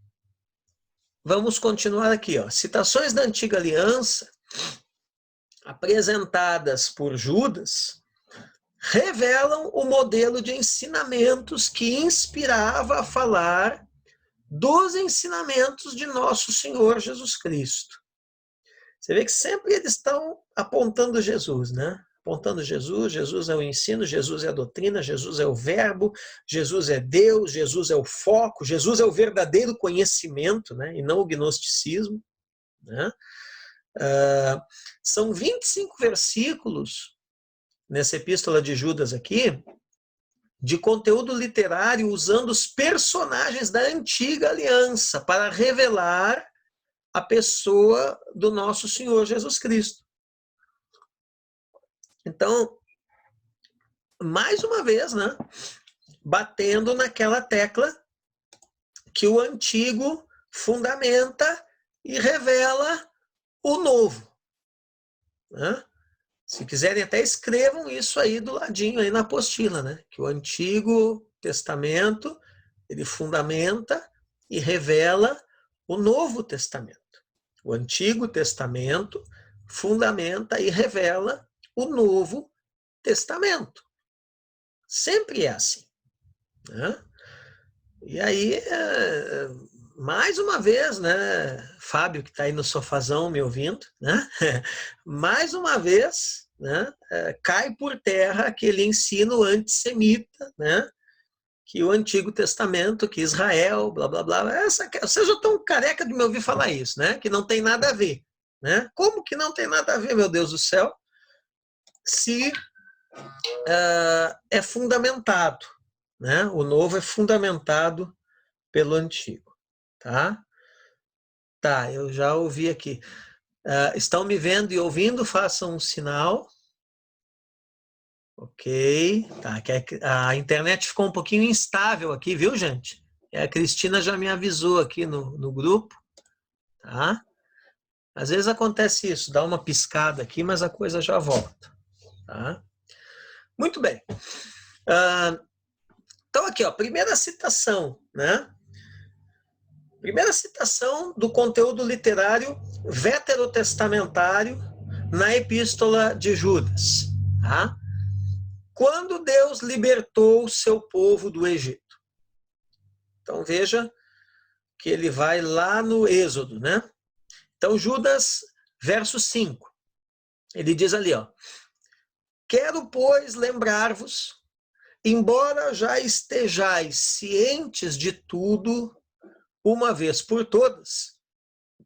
vamos continuar aqui. Ó. Citações da Antiga Aliança apresentadas por Judas revelam o modelo de ensinamentos que inspirava a falar dos ensinamentos de nosso Senhor Jesus Cristo. Você vê que sempre eles estão apontando Jesus, né? Apontando Jesus, Jesus é o ensino, Jesus é a doutrina, Jesus é o verbo, Jesus é Deus, Jesus é o foco, Jesus é o verdadeiro conhecimento, né? E não o gnosticismo, né? São 25 versículos nessa epístola de Judas aqui, de conteúdo literário usando os personagens da antiga aliança para revelar a pessoa do nosso Senhor Jesus Cristo. Então, mais uma vez, né, batendo naquela tecla que o antigo fundamenta e revela o novo, né? Se quiserem, até escrevam isso aí do ladinho, aí na apostila, né? Que o Antigo Testamento, ele fundamenta e revela o Novo Testamento. O Antigo Testamento fundamenta e revela o Novo Testamento. Sempre é assim, né? E aí, mais uma vez, né, Fábio, que está aí no sofazão me ouvindo, né, mais uma vez, né, cai por terra aquele ensino antissemita, né, que o Antigo Testamento, que Israel, blá, blá, blá, vocês já estão careca de me ouvir falar isso, né, que não tem nada a ver. Né? Como que não tem nada a ver, meu Deus do céu, se é fundamentado, né? O novo é fundamentado pelo antigo, tá? Tá, eu já ouvi aqui. Estão me vendo e ouvindo? Façam um sinal. Ok. Tá, a internet ficou um pouquinho instável aqui, viu, gente? A Cristina já me avisou aqui no grupo, tá? Às vezes acontece isso, dá uma piscada aqui, mas a coisa já volta, tá? Muito bem. Então, aqui, ó, primeira citação, né? Primeira citação do conteúdo literário veterotestamentário na Epístola de Judas. Tá? Quando Deus libertou o seu povo do Egito. Então, veja que ele vai lá no Êxodo, né? Então, Judas, verso 5. Ele diz ali, ó: quero, pois, lembrar-vos, embora já estejais cientes de tudo, uma vez por todas,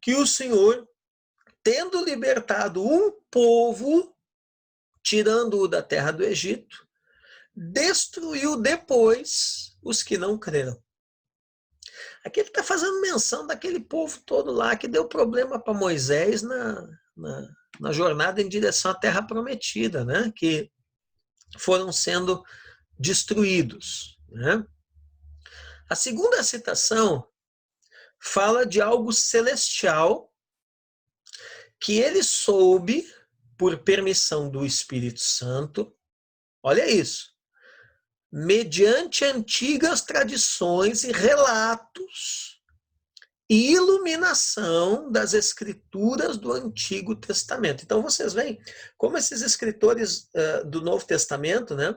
que o Senhor, tendo libertado um povo, tirando-o da terra do Egito, destruiu depois os que não creram. Aqui ele está fazendo menção daquele povo todo lá que deu problema para Moisés na jornada em direção à terra prometida, né? Que foram sendo destruídos. Né? A segunda citação fala de algo celestial que ele soube, por permissão do Espírito Santo, olha isso, mediante antigas tradições e relatos e iluminação das escrituras do Antigo Testamento. Então vocês veem como esses escritores do Novo Testamento, né,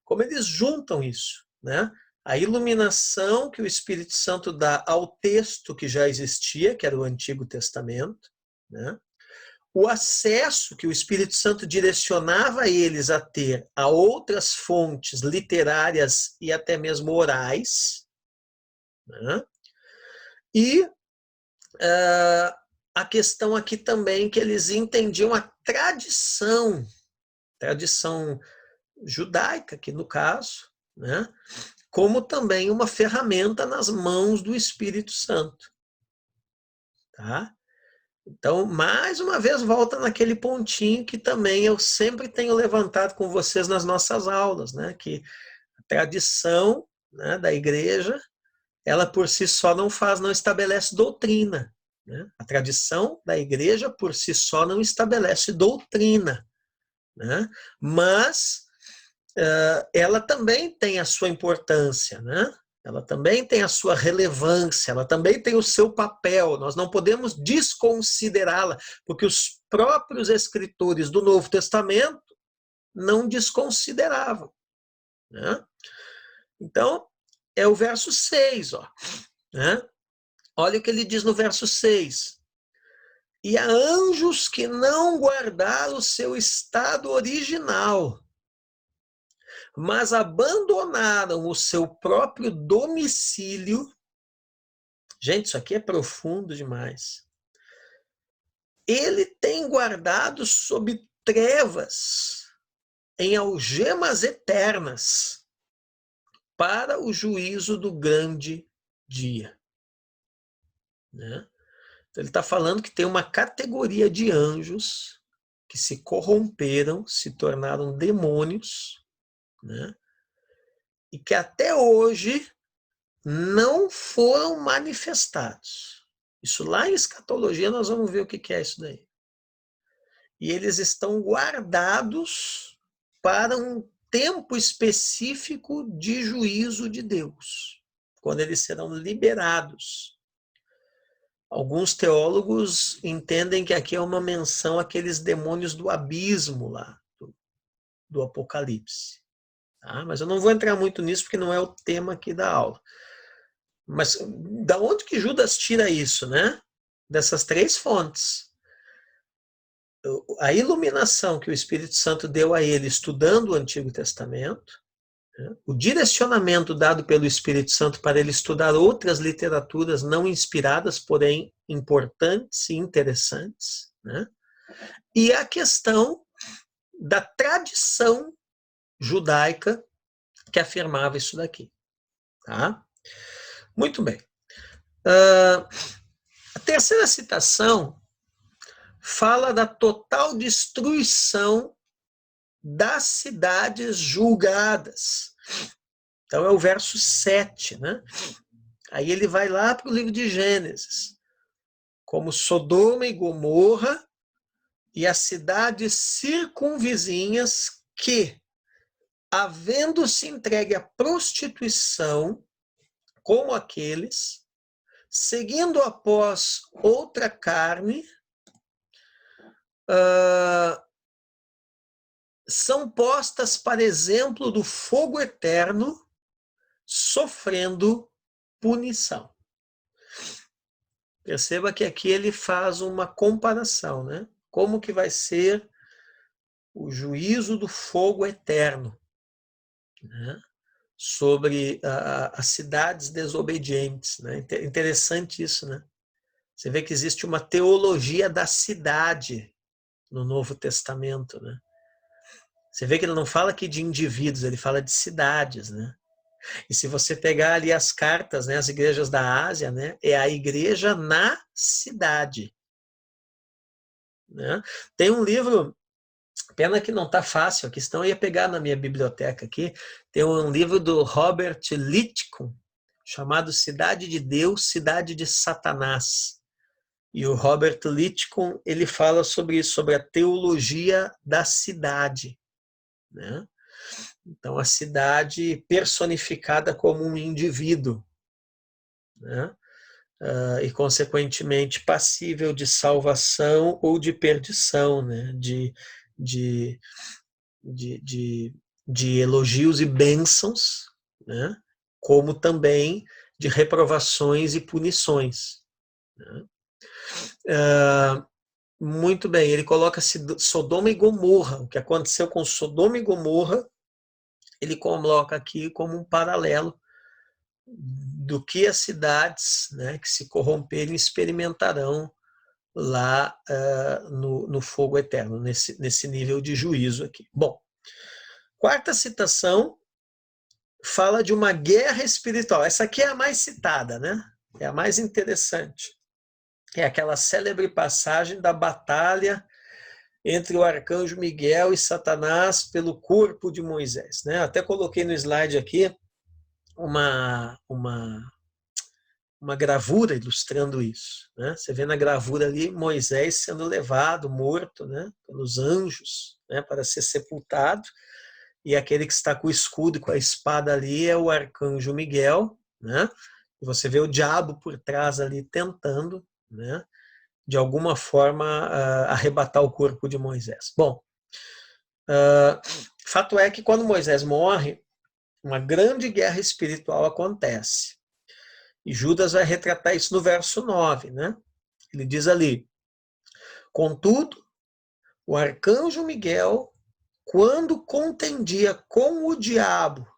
como eles juntam isso, né? A iluminação que o Espírito Santo dá ao texto que já existia, que era o Antigo Testamento, né? O acesso que o Espírito Santo direcionava eles a ter a outras fontes literárias e até mesmo orais, né? E a questão aqui também que eles entendiam a tradição judaica, aqui no caso, né? Como também uma ferramenta nas mãos do Espírito Santo. Tá? Então, mais uma vez, volta naquele pontinho que também eu sempre tenho levantado com vocês nas nossas aulas, né? Que a tradição, né, da igreja, ela por si só não estabelece doutrina. Né? A tradição da igreja por si só não estabelece doutrina. Né? Mas ela também tem a sua importância, né? Ela também tem a sua relevância, ela também tem o seu papel. Nós não podemos desconsiderá-la, porque os próprios escritores do Novo Testamento não desconsideravam, né? Então, é o verso 6, ó, né? Olha o que ele diz no verso 6. E há anjos que não guardaram o seu estado original, mas abandonaram o seu próprio domicílio. Gente, isso aqui é profundo demais. Ele tem guardado sob trevas, em algemas eternas, para o juízo do grande dia. Né? Então, ele está falando que tem uma categoria de anjos que se corromperam, se tornaram demônios, né? E que até hoje não foram manifestados. Isso lá em escatologia nós vamos ver o que é isso daí. E eles estão guardados para um tempo específico de juízo de Deus, quando eles serão liberados. Alguns teólogos entendem que aqui é uma menção àqueles demônios do abismo lá, do Apocalipse. Tá? Mas eu não vou entrar muito nisso, porque não é o tema aqui da aula. Mas da onde que Judas tira isso, né? Dessas três fontes. A iluminação que o Espírito Santo deu a ele estudando o Antigo Testamento, né? O direcionamento dado pelo Espírito Santo para ele estudar outras literaturas não inspiradas, porém importantes e interessantes, né? E a questão da tradição judaica que afirmava isso daqui. Tá? Muito bem. A terceira citação fala da total destruição das cidades julgadas. Então é o verso 7, né? Aí ele vai lá para o livro de Gênesis. Como Sodoma e Gomorra e as cidades circunvizinhas que, havendo-se entregue à prostituição, como aqueles, seguindo após outra carne, são postas para exemplo do fogo eterno, sofrendo punição. Perceba que aqui ele faz uma comparação, né? Como que vai ser o juízo do fogo eterno, né? Sobre as cidades desobedientes, né? Interessante isso, né? Você vê que existe uma teologia da cidade no Novo Testamento, né? Você vê que ele não fala aqui de indivíduos, ele fala de cidades, né? E se você pegar ali as cartas, né, as igrejas da Ásia, né, é a igreja na cidade. Né? Tem um livro, pena que não está fácil, a questão eu ia pegar na minha biblioteca aqui, tem um livro do Robert Lichtcon, chamado Cidade de Deus, Cidade de Satanás. E o Robert Lichtcon, ele fala sobre isso, sobre a teologia da cidade. Né? Então, a cidade personificada como um indivíduo, né? E, consequentemente, passível de salvação ou de perdição, né? de, de elogios e bênçãos, né? Como também de reprovações e punições. Né? Muito bem, ele coloca Sodoma e Gomorra. O que aconteceu com Sodoma e Gomorra, ele coloca aqui como um paralelo do que as cidades, né, que se corromperem experimentarão lá no fogo eterno, nesse nível de juízo aqui. Bom, quarta citação fala de uma guerra espiritual. Essa aqui é a mais citada, né? É a mais interessante. É aquela célebre passagem da batalha entre o arcanjo Miguel e Satanás pelo corpo de Moisés, né? Até coloquei no slide aqui uma gravura ilustrando isso. Né? Você vê na gravura ali Moisés sendo levado, morto, né, pelos anjos, né, para ser sepultado, e aquele que está com o escudo e com a espada ali é o arcanjo Miguel, né? E você vê o diabo por trás ali tentando, né, de alguma forma arrebatar o corpo de Moisés. Bom, Fato é que quando Moisés morre, uma grande guerra espiritual acontece. E Judas vai retratar isso no verso 9, né? Ele diz ali: contudo, o arcanjo Miguel, quando contendia com o diabo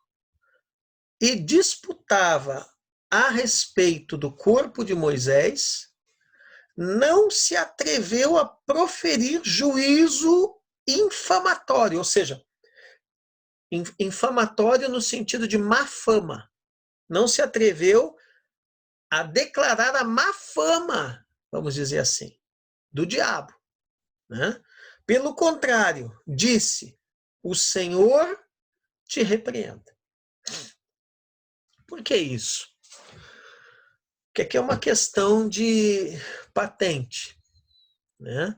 e disputava a respeito do corpo de Moisés, não se atreveu a proferir juízo infamatório, ou seja, infamatório no sentido de má fama. Não se atreveu a declarar a má fama, vamos dizer assim, do diabo, né? Pelo contrário, disse: o Senhor te repreenda. Por que isso? Porque aqui é uma questão de patente, né?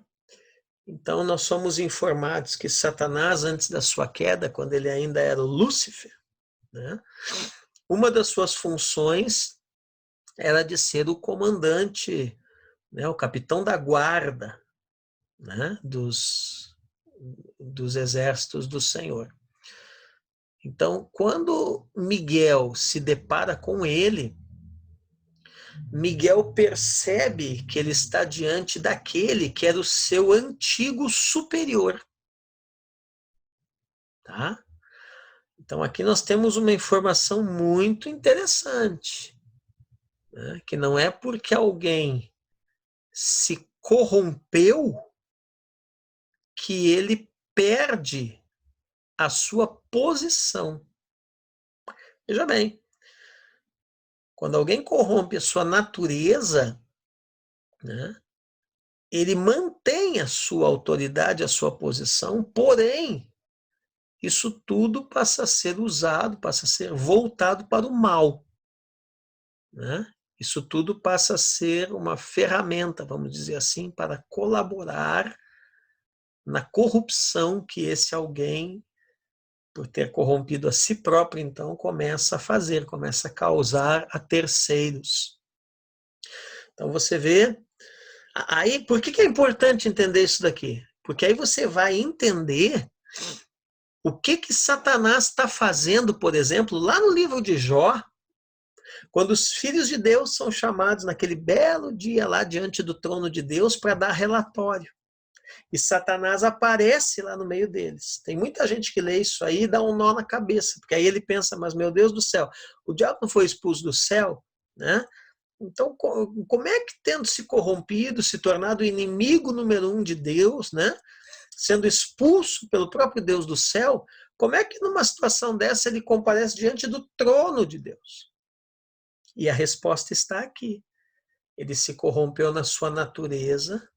Então, nós somos informados que Satanás, antes da sua queda, quando ele ainda era o Lúcifer, né, uma das suas funções era de ser o comandante, né, o capitão da guarda, né, dos exércitos do Senhor. Então, quando Miguel se depara com ele, Miguel percebe que ele está diante daquele que era o seu antigo superior. Tá? Então, aqui nós temos uma informação muito interessante, né? Que não é porque alguém se corrompeu que ele perde a sua posição. Veja bem, quando alguém corrompe a sua natureza, né, ele mantém a sua autoridade, a sua posição, porém, isso tudo passa a ser usado, passa a ser voltado para o mal, né? Isso tudo passa a ser uma ferramenta, vamos dizer assim, para colaborar na corrupção que esse alguém, por ter corrompido a si próprio, então, começa a fazer, começa a causar a terceiros. Então, você vê. Aí, por que é importante entender isso daqui? Porque aí você vai entender o que Satanás está fazendo, por exemplo, lá no livro de Jó, quando os filhos de Deus são chamados naquele belo dia lá diante do trono de Deus para dar relatório. E Satanás aparece lá no meio deles. Tem muita gente que lê isso aí e dá um nó na cabeça, porque aí ele pensa, mas meu Deus do céu, o diabo não foi expulso do céu, né? Então, como é que, tendo se corrompido, se tornado o inimigo número 1 de Deus, né? Sendo expulso pelo próprio Deus do céu, como é que numa situação dessa ele comparece diante do trono de Deus? E a resposta está aqui. Ele se corrompeu na sua natureza,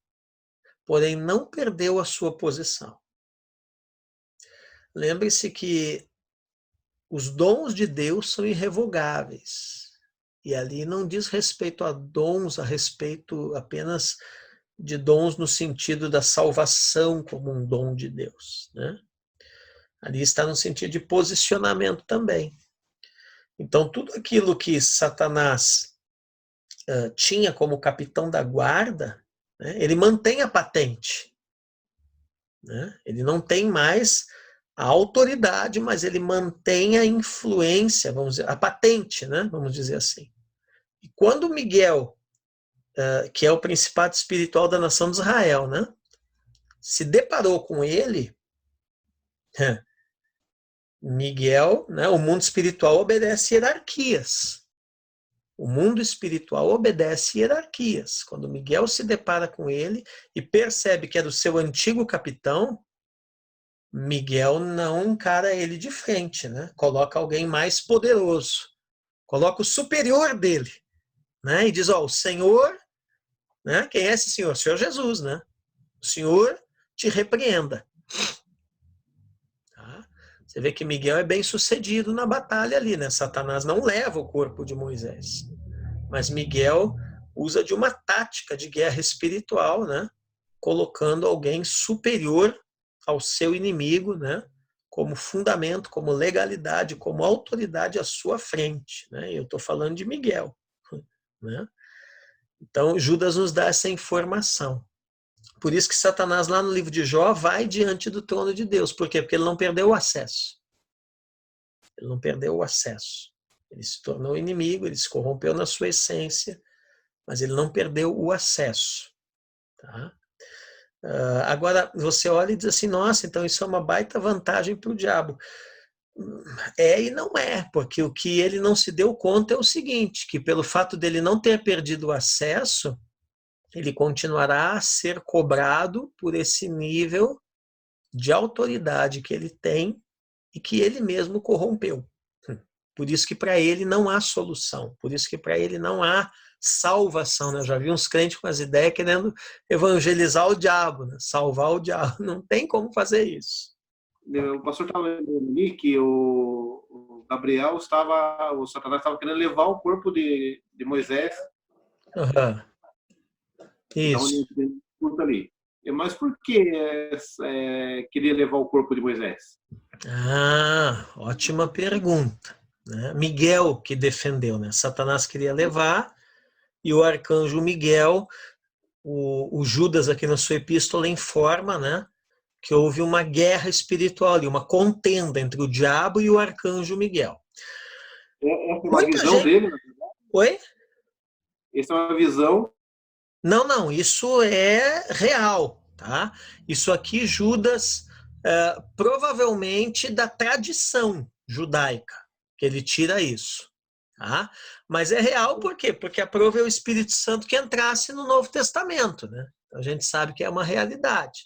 porém não perdeu a sua posição. Lembre-se que os dons de Deus são irrevogáveis. E ali não diz respeito a dons, a respeito apenas de dons no sentido da salvação como um dom de Deus, né? Ali está no sentido de posicionamento também. Então, tudo aquilo que Satanás tinha como capitão da guarda, né, ele mantém a patente. Né? Ele não tem mais a autoridade, mas ele mantém a influência, vamos dizer, a patente, né? Vamos dizer assim. E quando Miguel, que é o principado espiritual da nação de Israel, né, se deparou com ele, Miguel, né, o mundo espiritual obedece hierarquias. O mundo espiritual obedece hierarquias. Quando Miguel se depara com ele e percebe que é do seu antigo capitão, Miguel não encara ele de frente, né? Coloca alguém mais poderoso, coloca o superior dele, né? E diz: ó, o Senhor, né? Quem é esse Senhor? O Senhor Jesus, né? O Senhor te repreenda. Tá? Você vê que Miguel é bem sucedido na batalha ali, né? Satanás não leva o corpo de Moisés, mas Miguel usa de uma tática de guerra espiritual, né? Colocando alguém superior ao seu inimigo, né? Como fundamento, como legalidade, como autoridade à sua frente. Né? Eu estou falando de Miguel. Né? Então, Judas nos dá essa informação. Por isso que Satanás, lá no livro de Jó, vai diante do trono de Deus. Por quê? Porque ele não perdeu o acesso. Ele não perdeu o acesso. Ele se tornou inimigo, ele se corrompeu na sua essência, mas ele não perdeu o acesso. Tá? Agora, você olha e diz assim, nossa, então isso é uma baita vantagem para o diabo. É e não é, porque o que ele não se deu conta é o seguinte, que pelo fato dele não ter perdido o acesso, ele continuará a ser cobrado por esse nível de autoridade que ele tem e que ele mesmo corrompeu. Por isso que para ele não há solução, por isso que para ele não há salvação. Né? Eu já vi uns crentes com as ideias querendo evangelizar o diabo, né? Salvar o diabo. Não tem como fazer isso. O pastor estava lembrando ali que o Satanás estava querendo levar o corpo de Moisés. Uhum. Isso. Então, ali. Mas por que queria levar o corpo de Moisés? Ótima pergunta. Né? Miguel que defendeu, né? Satanás queria levar e o arcanjo Miguel, o Judas aqui na sua epístola informa, né, que houve uma guerra espiritual ali, uma contenda entre o diabo e o arcanjo Miguel. Essa é uma visão dele? Oi? Essa é uma visão? Não, isso é real, tá? Isso aqui Judas provavelmente da tradição judaica, que ele tira isso. Tá? Mas é real por quê? Porque aprova o Espírito Santo que entrasse no Novo Testamento. Né? A gente sabe que é uma realidade.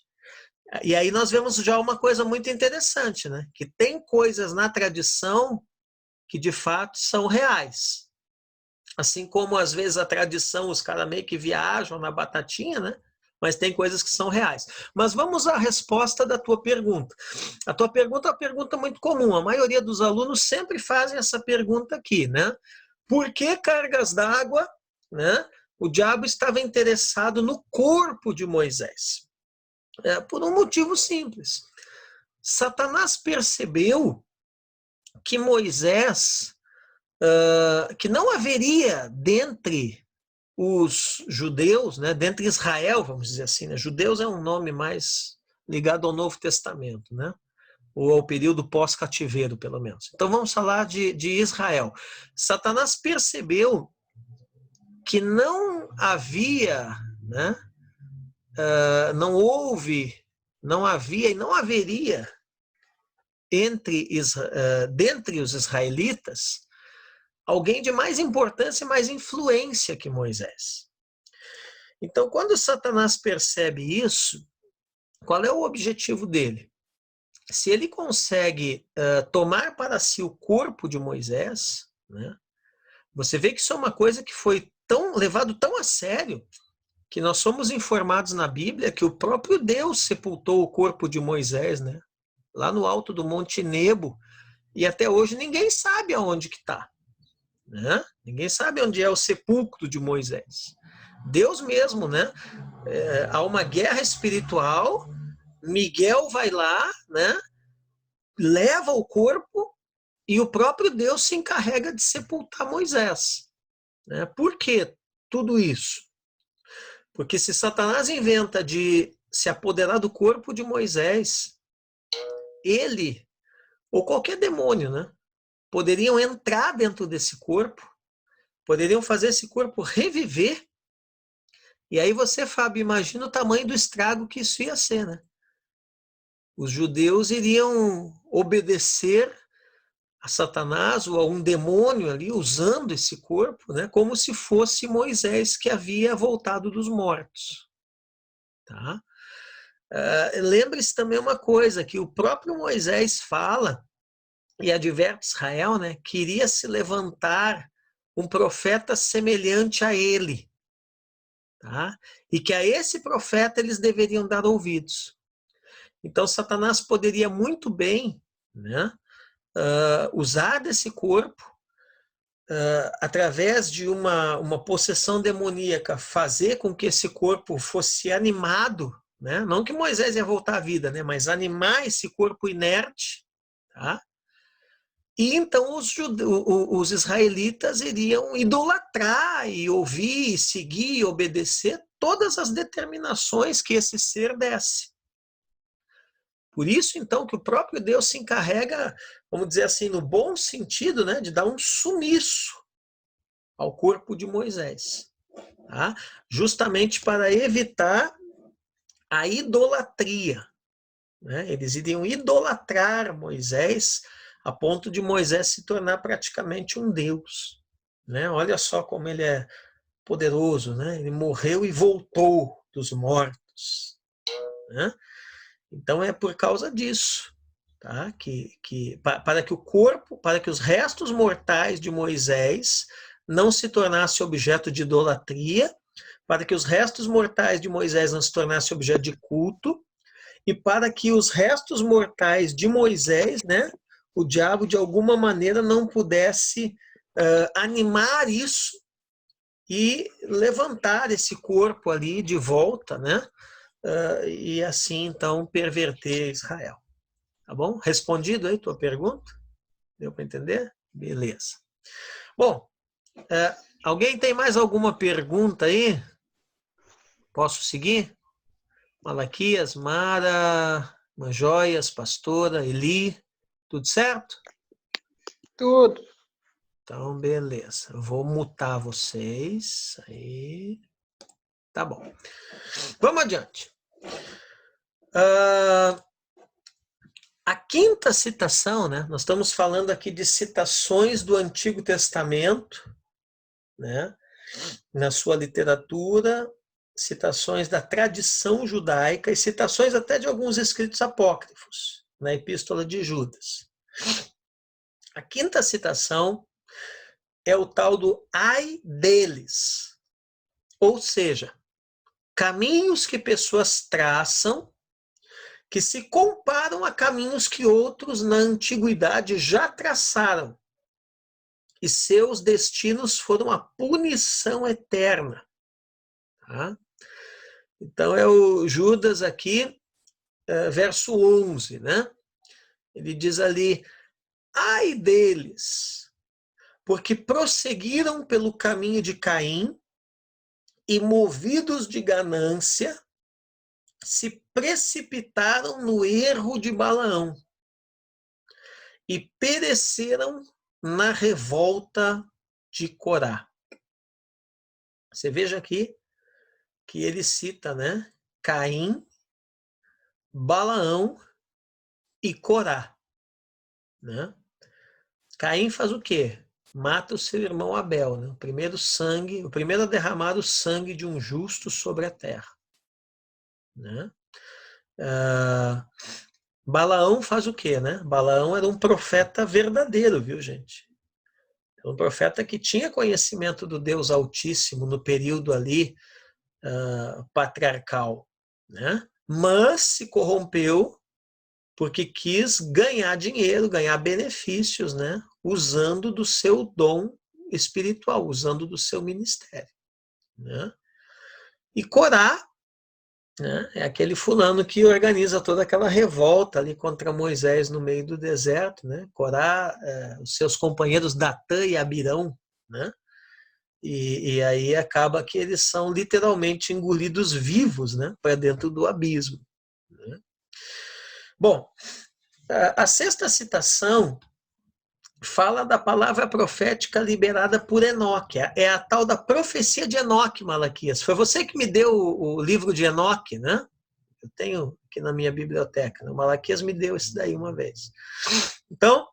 E aí nós vemos já uma coisa muito interessante, né? Que tem coisas na tradição que de fato são reais. Assim como às vezes a tradição, os caras meio que viajam na batatinha, né? Mas tem coisas que são reais. Mas vamos à resposta da tua pergunta. A tua pergunta é uma pergunta muito comum. A maioria dos alunos sempre fazem essa pergunta aqui, né? Por que cargas d'água, né? O diabo estava interessado no corpo de Moisés. Por um motivo simples. Satanás percebeu que Moisés, que não haveria dentre os judeus, né, dentre Israel, vamos dizer assim, né, judeus é um nome mais ligado ao Novo Testamento, né, ou ao período pós-cativeiro, pelo menos. Então vamos falar de Israel. Satanás percebeu que não havia, né, não havia e não haveria dentre os israelitas alguém de mais importância e mais influência que Moisés. Então, quando Satanás percebe isso, qual é o objetivo dele? Se ele consegue tomar para si o corpo de Moisés, né, você vê que isso é uma coisa que foi levado tão a sério que nós somos informados na Bíblia que o próprio Deus sepultou o corpo de Moisés, né, lá no alto do Monte Nebo, e até hoje ninguém sabe aonde que está. Né? Ninguém sabe onde é o sepulcro de Moisés. Deus mesmo, né? Há uma guerra espiritual, Miguel vai lá, né? Leva o corpo e o próprio Deus se encarrega de sepultar Moisés. Né? Por que tudo isso? Porque se Satanás inventa de se apoderar do corpo de Moisés, ele, ou qualquer demônio, né? Poderiam entrar dentro desse corpo, poderiam fazer esse corpo reviver. E aí você, Fábio, imagina o tamanho do estrago que isso ia ser, né? Os judeus iriam obedecer a Satanás ou a um demônio ali, usando esse corpo, né? Como se fosse Moisés que havia voltado dos mortos. Tá? Lembre-se também uma coisa, que o próprio Moisés fala e adverte Israel, né? Que iria se levantar um profeta semelhante a ele. Tá? E que a esse profeta eles deveriam dar ouvidos. Então, Satanás poderia muito bem, né, usar desse corpo, através de uma possessão demoníaca, fazer com que esse corpo fosse animado, né? Não que Moisés ia voltar à vida, né, mas animar esse corpo inerte, tá? E então os israelitas iriam idolatrar e ouvir, seguir, obedecer todas as determinações que esse ser desse. Por isso, então, que o próprio Deus se encarrega, vamos dizer assim, no bom sentido, né, de dar um sumiço ao corpo de Moisés, tá? Justamente para evitar a idolatria, né? Eles iriam idolatrar Moisés a ponto de Moisés se tornar praticamente um deus, né? Olha só como ele é poderoso, né? Ele morreu e voltou dos mortos, né? Então é por causa disso, tá? Para que o corpo, para que os restos mortais de Moisés não se tornasse objeto de idolatria, para que os restos mortais de Moisés não se tornassem objeto de culto, e para que os restos mortais de Moisés, né, o diabo de alguma maneira não pudesse animar isso e levantar esse corpo ali de volta, né, e assim então perverter Israel. Tá bom? Respondido aí tua pergunta? Deu para entender? Beleza. Bom, alguém tem mais alguma pergunta aí? Posso seguir? Malaquias, Mara, Manjóias, Pastora, Eli, tudo certo? Tudo. Então, beleza. Eu vou mutar vocês. Aí. Tá bom. Vamos adiante. A quinta citação, né? Nós estamos falando aqui de citações do Antigo Testamento, né? Na sua literatura, citações da tradição judaica e citações até de alguns escritos apócrifos, na Epístola de Judas. A quinta citação é o tal do ai deles, ou seja, caminhos que pessoas traçam que se comparam a caminhos que outros na antiguidade já traçaram, e seus destinos foram a punição eterna. Tá? Então é o Judas aqui, verso 11, né? Ele diz ali, ai deles, porque prosseguiram pelo caminho de Caim e, movidos de ganância, se precipitaram no erro de Balaão e pereceram na revolta de Corá. Você veja aqui que ele cita, né, Caim, Balaão e Corá, né? Caim faz o quê? Mata o seu irmão Abel, né? O primeiro a derramar o sangue de um justo sobre a terra, né? Balaão faz o quê, né? Balaão era um profeta verdadeiro, viu, gente? Um profeta que tinha conhecimento do Deus Altíssimo no período ali patriarcal, né? Mas se corrompeu porque quis ganhar dinheiro, ganhar benefícios, né? Usando do seu dom espiritual, usando do seu ministério, né? E Corá, né, é aquele fulano que organiza toda aquela revolta ali contra Moisés no meio do deserto, né? Corá, os seus companheiros Datã e Abirão, né? E aí acaba que eles são literalmente engolidos vivos, né, para dentro do abismo, né? Bom, a sexta citação fala da palavra profética liberada por Enoque. É a tal da profecia de Enoque, Malaquias. Foi você que me deu o livro de Enoque, né? Eu tenho aqui na minha biblioteca. O Malaquias me deu isso daí uma vez. Então,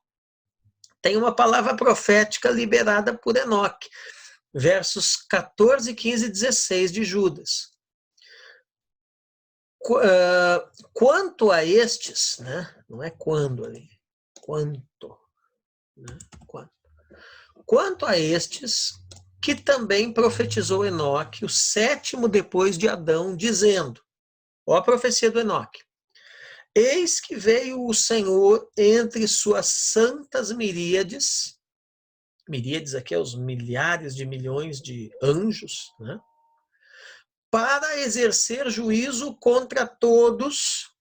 tem uma palavra profética liberada por Enoque. Versos 14, 15 e 16 de Judas. Quanto a estes, né? Não é quando ali, quanto, né? Quanto a estes, que também profetizou Enoque, o sétimo depois de Adão, dizendo, ó a profecia do Enoque, eis que veio o Senhor entre suas santas miríades aqui é os milhares de milhões de anjos, né? Para exercer juízo contra todos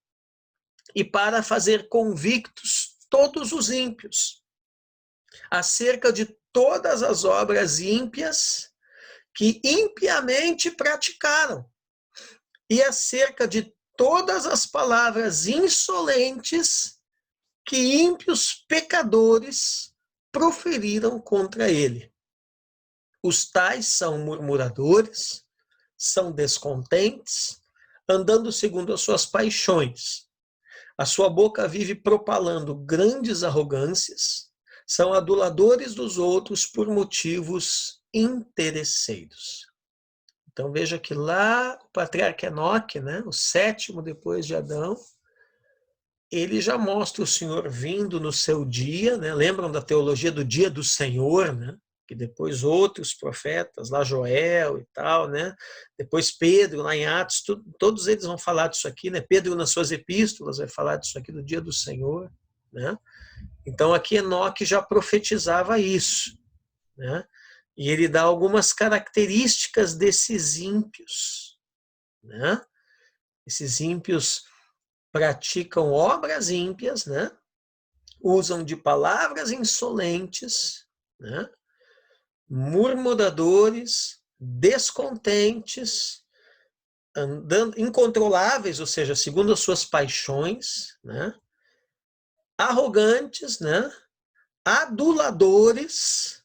e para fazer convictos todos os ímpios, acerca de todas as obras ímpias que impiamente praticaram, e acerca de todas as palavras insolentes que ímpios pecadores proferiram contra ele. Os tais são murmuradores, são descontentes, andando segundo as suas paixões. A sua boca vive propalando grandes arrogâncias, são aduladores dos outros por motivos interesseiros. Então veja que lá o patriarca Enoque, né, o 7º depois de Adão, ele já mostra o Senhor vindo no seu dia, né? Lembram da teologia do dia do Senhor, né? Que depois outros profetas, lá Joel e tal, né? Depois Pedro, lá em Atos, todos eles vão falar disso aqui, né? Pedro, nas suas epístolas, vai falar disso aqui, do dia do Senhor, né? Então aqui Enoque já profetizava isso, né? E ele dá algumas características desses ímpios, né? Esses ímpios praticam obras ímpias, né? Usam de palavras insolentes, né? Murmuradores, descontentes, andando, incontroláveis, ou seja, segundo as suas paixões, né? Arrogantes, né? Aduladores,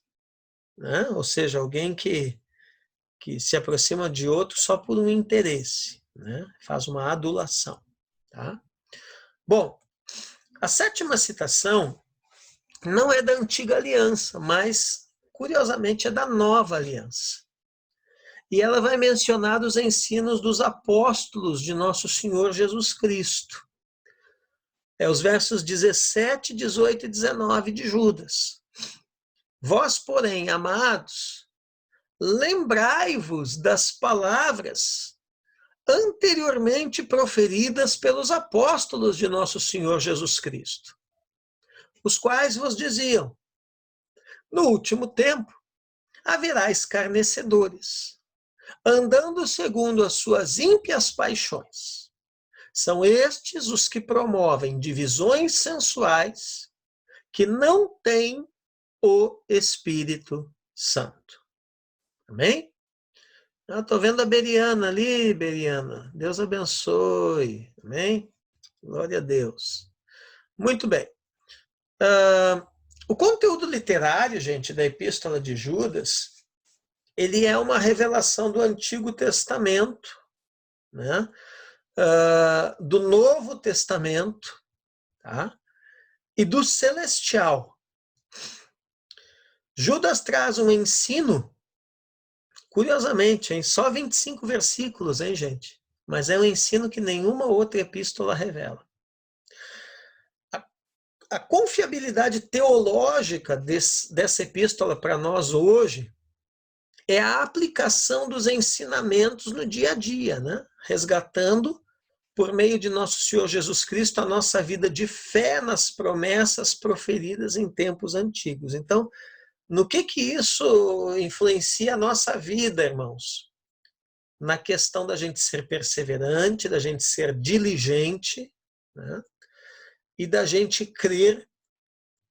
né? Ou seja, alguém que se aproxima de outro só por um interesse, né? Faz uma adulação. Tá? Bom, a 7ª citação não é da antiga aliança, mas, curiosamente, é da nova aliança. E ela vai mencionar os ensinos dos apóstolos de nosso Senhor Jesus Cristo. É os versos 17, 18 e 19 de Judas. Vós, porém, amados, lembrai-vos das palavras anteriormente proferidas pelos apóstolos de nosso Senhor Jesus Cristo, os quais vos diziam: no último tempo haverá escarnecedores, andando segundo as suas ímpias paixões. São estes os que promovem divisões sensuais, que não têm o Espírito Santo. Amém? Estou vendo a Beriana ali, Beriana. Deus abençoe. Amém? Glória a Deus. Muito bem. O conteúdo literário, gente, da Epístola de Judas, ele é uma revelação do Antigo Testamento, né? Do Novo Testamento, tá? E do Celestial. Judas traz um ensino, curiosamente, em só 25 versículos, hein, gente? Mas é um ensino que nenhuma outra epístola revela. A confiabilidade teológica dessa epístola para nós hoje é a aplicação dos ensinamentos no dia a dia, né? Resgatando, por meio de nosso Senhor Jesus Cristo, a nossa vida de fé nas promessas proferidas em tempos antigos. Então, no que isso influencia a nossa vida, irmãos? Na questão da gente ser perseverante, da gente ser diligente, né? E da gente crer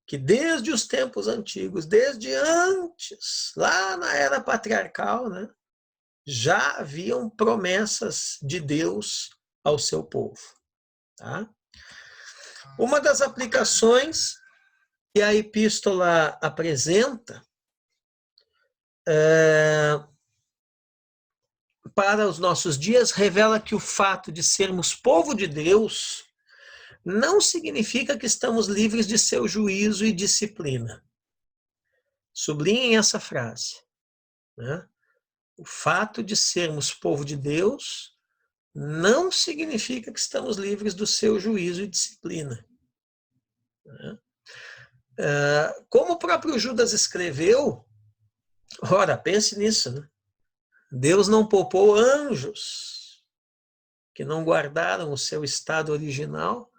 que desde os tempos antigos, desde antes, lá na era patriarcal, né, já haviam promessas de Deus ao seu povo. Tá? Uma das aplicações que a epístola apresenta para os nossos dias revela que o fato de sermos povo de Deus não significa que estamos livres de seu juízo e disciplina. Sublinhem essa frase, né? O fato de sermos povo de Deus não significa que estamos livres do seu juízo e disciplina. Né? Como o próprio Judas escreveu, ora, pense nisso, né? Deus não poupou anjos que não guardaram o seu estado original,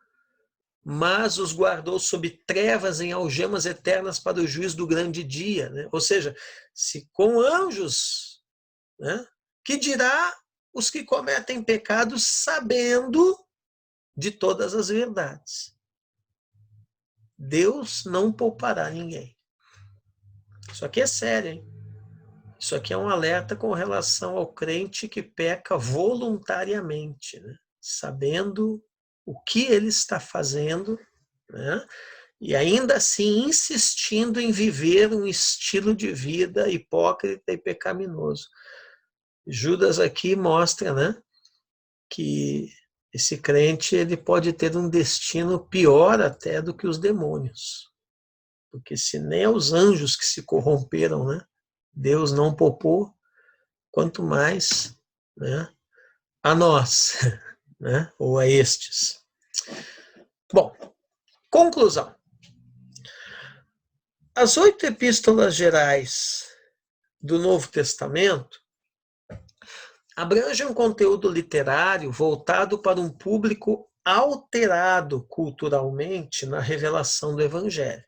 mas os guardou sob trevas em algemas eternas para o juízo do grande dia. Né? Ou seja, se com anjos, né, que dirá os que cometem pecados sabendo de todas as verdades. Deus não poupará ninguém. Isso aqui é sério, hein? Isso aqui é um alerta com relação ao crente que peca voluntariamente, né? Sabendo o que ele está fazendo, né? E ainda assim insistindo em viver um estilo de vida hipócrita e pecaminoso. Judas aqui mostra, né, que esse crente ele pode ter um destino pior até do que os demônios. Porque se nem os anjos que se corromperam, né, Deus não poupou, quanto mais, né, a nós, né, ou a estes. Bom, conclusão. As 8 epístolas gerais do Novo Testamento abrangem um conteúdo literário voltado para um público alterado culturalmente na revelação do Evangelho.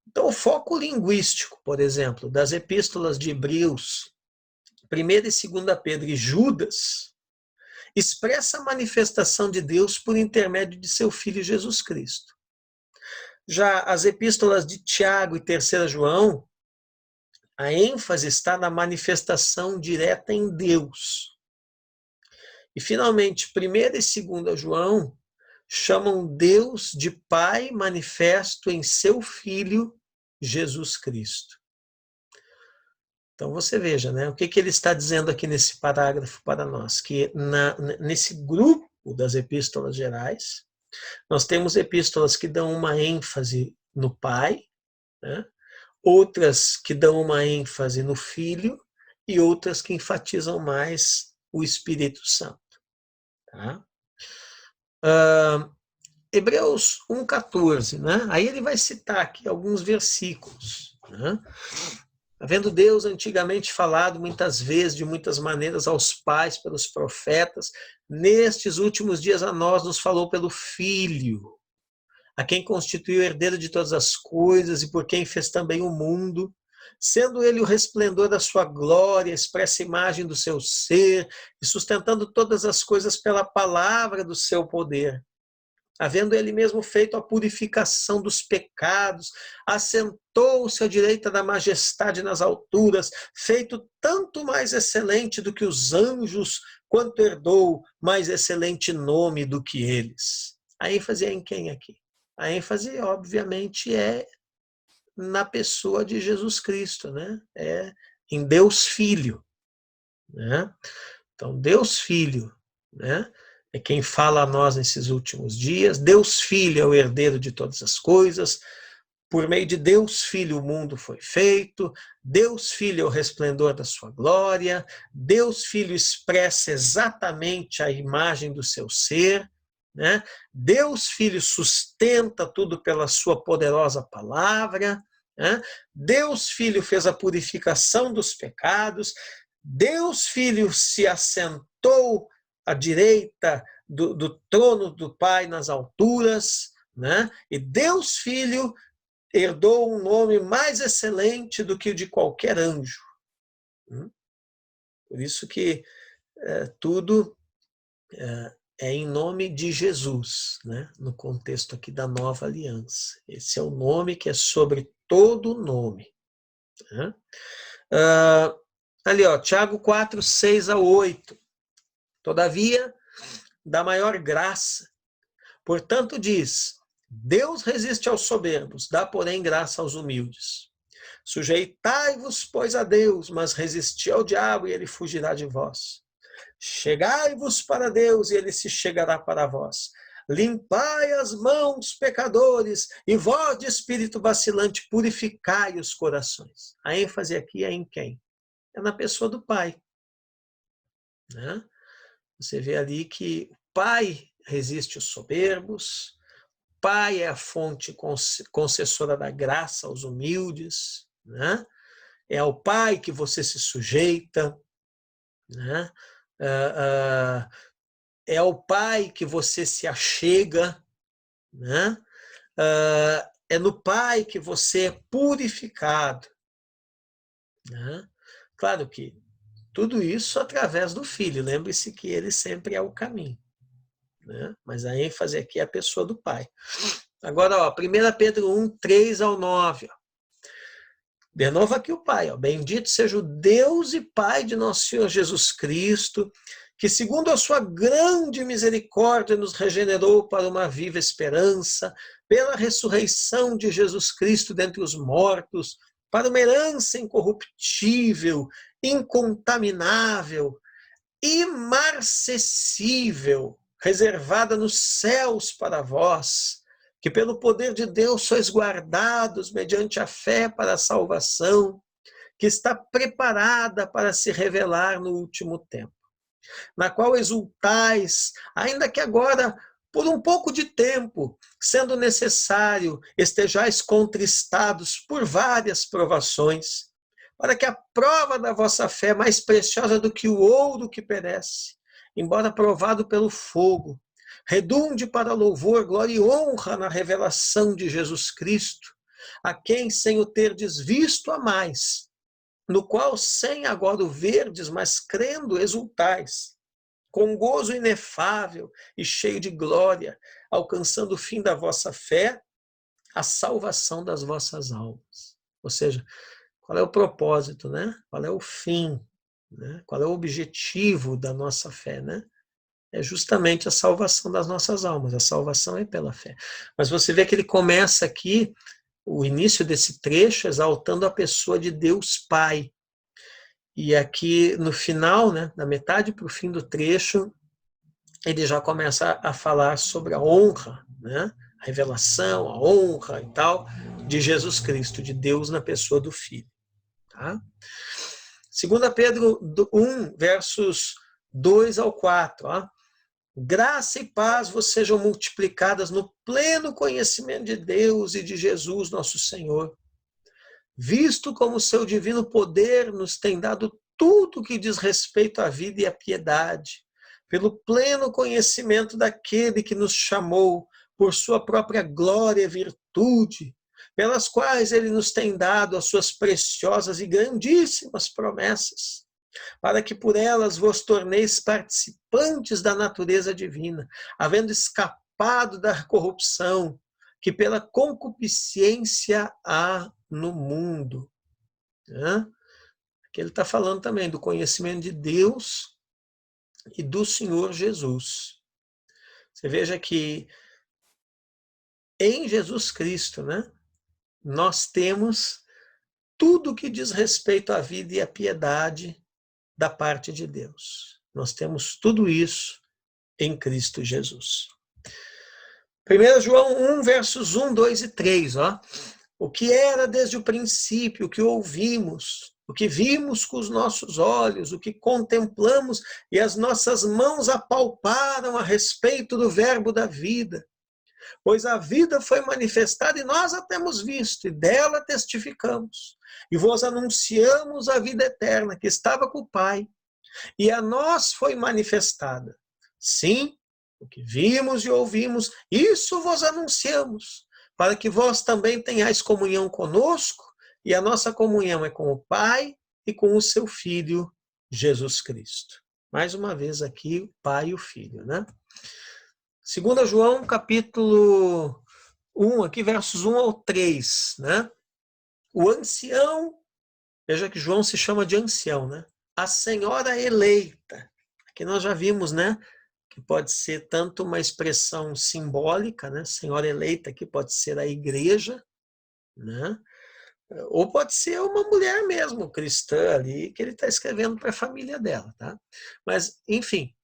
Então, o foco linguístico, por exemplo, das epístolas de Hebreus, 1ª e 2ª Pedro e Judas, expressa a manifestação de Deus por intermédio de seu Filho Jesus Cristo. Já as epístolas de Tiago e 3ª João, a ênfase está na manifestação direta em Deus. E, finalmente, 1ª e 2ª João chamam Deus de Pai manifesto em seu Filho Jesus Cristo. Então, você veja, né, o que ele está dizendo aqui nesse parágrafo para nós, que nesse grupo das epístolas gerais, nós temos epístolas que dão uma ênfase no Pai, né, outras que dão uma ênfase no Filho e outras que enfatizam mais o Espírito Santo. Tá? Hebreus 1,14, né? Aí ele vai citar aqui alguns versículos, né? Havendo Deus antigamente falado muitas vezes, de muitas maneiras, aos pais pelos profetas, nestes últimos dias a nós nos falou pelo Filho, a quem constituiu herdeiro de todas as coisas e por quem fez também o mundo, sendo ele o resplendor da sua glória, expressa imagem do seu ser, e sustentando todas as coisas pela palavra do seu poder. Havendo ele mesmo feito a purificação dos pecados, assentou-se à direita da majestade nas alturas, feito tanto mais excelente do que os anjos, quanto herdou mais excelente nome do que eles. A ênfase é em quem aqui? A ênfase, obviamente, é na pessoa de Jesus Cristo, né? É em Deus Filho, né? Então, Deus Filho, né, é quem fala a nós nesses últimos dias. Deus Filho é o herdeiro de todas as coisas. Por meio de Deus Filho o mundo foi feito. Deus Filho é o resplendor da sua glória. Deus Filho expressa exatamente a imagem do seu ser, né? Deus Filho sustenta tudo pela sua poderosa palavra, né? Deus Filho fez a purificação dos pecados. Deus Filho se assentou à direita do trono do Pai nas alturas, né? E Deus Filho herdou um nome mais excelente do que o de qualquer anjo. Por isso que tudo é em nome de Jesus, né? No contexto aqui da nova aliança. Esse é o nome que é sobre todo nome. Né? Ali, ó, Tiago 4, 6-8. Todavia, da maior graça. Portanto, diz, Deus resiste aos soberbos, dá, porém, graça aos humildes. Sujeitai-vos, pois, a Deus, mas resisti ao diabo e ele fugirá de vós. Chegai-vos para Deus e ele se chegará para vós. Limpai as mãos, pecadores, e vós de espírito vacilante, purificai os corações. A ênfase aqui é em quem? É na pessoa do Pai. Né? Você vê ali que o Pai resiste aos soberbos, o Pai é a fonte concessora da graça aos humildes, né? É ao Pai que você se sujeita, né? É ao Pai que você se achega, né? É no Pai que você é purificado. Né? Claro que tudo isso através do Filho. Lembre-se que ele sempre é o caminho. Né? Mas a ênfase aqui é a pessoa do Pai. Agora, ó, 1 Pedro 1, 3-9. De novo aqui o Pai, ó. Bendito seja o Deus e Pai de nosso Senhor Jesus Cristo, que segundo a sua grande misericórdia nos regenerou para uma viva esperança, pela ressurreição de Jesus Cristo dentre os mortos, para uma herança incorruptível, incontaminável, imarcessível, reservada nos céus para vós, que pelo poder de Deus sois guardados mediante a fé para a salvação, que está preparada para se revelar no último tempo, na qual exultais, ainda que agora, por um pouco de tempo, sendo necessário, estejais contristados por várias provações, para que a prova da vossa fé, mais preciosa do que o ouro que perece, embora provado pelo fogo, redunde para louvor, glória e honra na revelação de Jesus Cristo, a quem, sem o terdes visto, amais, no qual, sem agora o verdes, mas crendo, exultais, com gozo inefável e cheio de glória, alcançando o fim da vossa fé, a salvação das vossas almas. Ou seja, qual é o propósito, né? Qual é o fim, né? Qual é o objetivo da nossa fé, né? É justamente a salvação das nossas almas. A salvação é pela fé. Mas você vê que ele começa aqui, o início desse trecho, exaltando a pessoa de Deus Pai. E aqui no final, né, da metade para o fim do trecho, ele já começa a falar sobre a honra, né? A revelação, a honra e tal, de Jesus Cristo, de Deus na pessoa do Filho. Tá? 2 Pedro 1, versos 2 ao 4. Ó. Graça e paz vos sejam multiplicadas no pleno conhecimento de Deus e de Jesus, nosso Senhor, visto como o seu divino poder nos tem dado tudo que diz respeito à vida e à piedade, pelo pleno conhecimento daquele que nos chamou por sua própria glória e virtude, pelas quais ele nos tem dado as suas preciosas e grandíssimas promessas, para que por elas vos torneis participantes da natureza divina, havendo escapado da corrupção que pela concupiscência há no mundo. Aqui ele está falando também do conhecimento de Deus e do Senhor Jesus. Você veja que em Jesus Cristo, né, nós temos tudo que diz respeito à vida e à piedade da parte de Deus. Nós temos tudo isso em Cristo Jesus. 1 João 1, versos 1, 2 e 3. Ó. O que era desde o princípio, o que ouvimos, o que vimos com os nossos olhos, o que contemplamos e as nossas mãos apalparam a respeito do verbo da vida. Pois a vida foi manifestada e nós a temos visto, e dela testificamos. E vos anunciamos a vida eterna que estava com o Pai, e a nós foi manifestada. Sim, o que vimos e ouvimos, isso vos anunciamos, para que vós também tenhais comunhão conosco, e a nossa comunhão é com o Pai e com o seu Filho, Jesus Cristo. Mais uma vez aqui, o Pai e o Filho, né? 2 João, capítulo 1, aqui, versos 1 ao 3, né? O ancião, veja que João se chama de ancião, né? A senhora eleita. Aqui nós já vimos, né? Que pode ser tanto uma expressão simbólica, né? Senhora eleita, que pode ser a igreja, né? Ou pode ser uma mulher mesmo, cristã ali, que ele está escrevendo para a família dela, tá? Mas, enfim,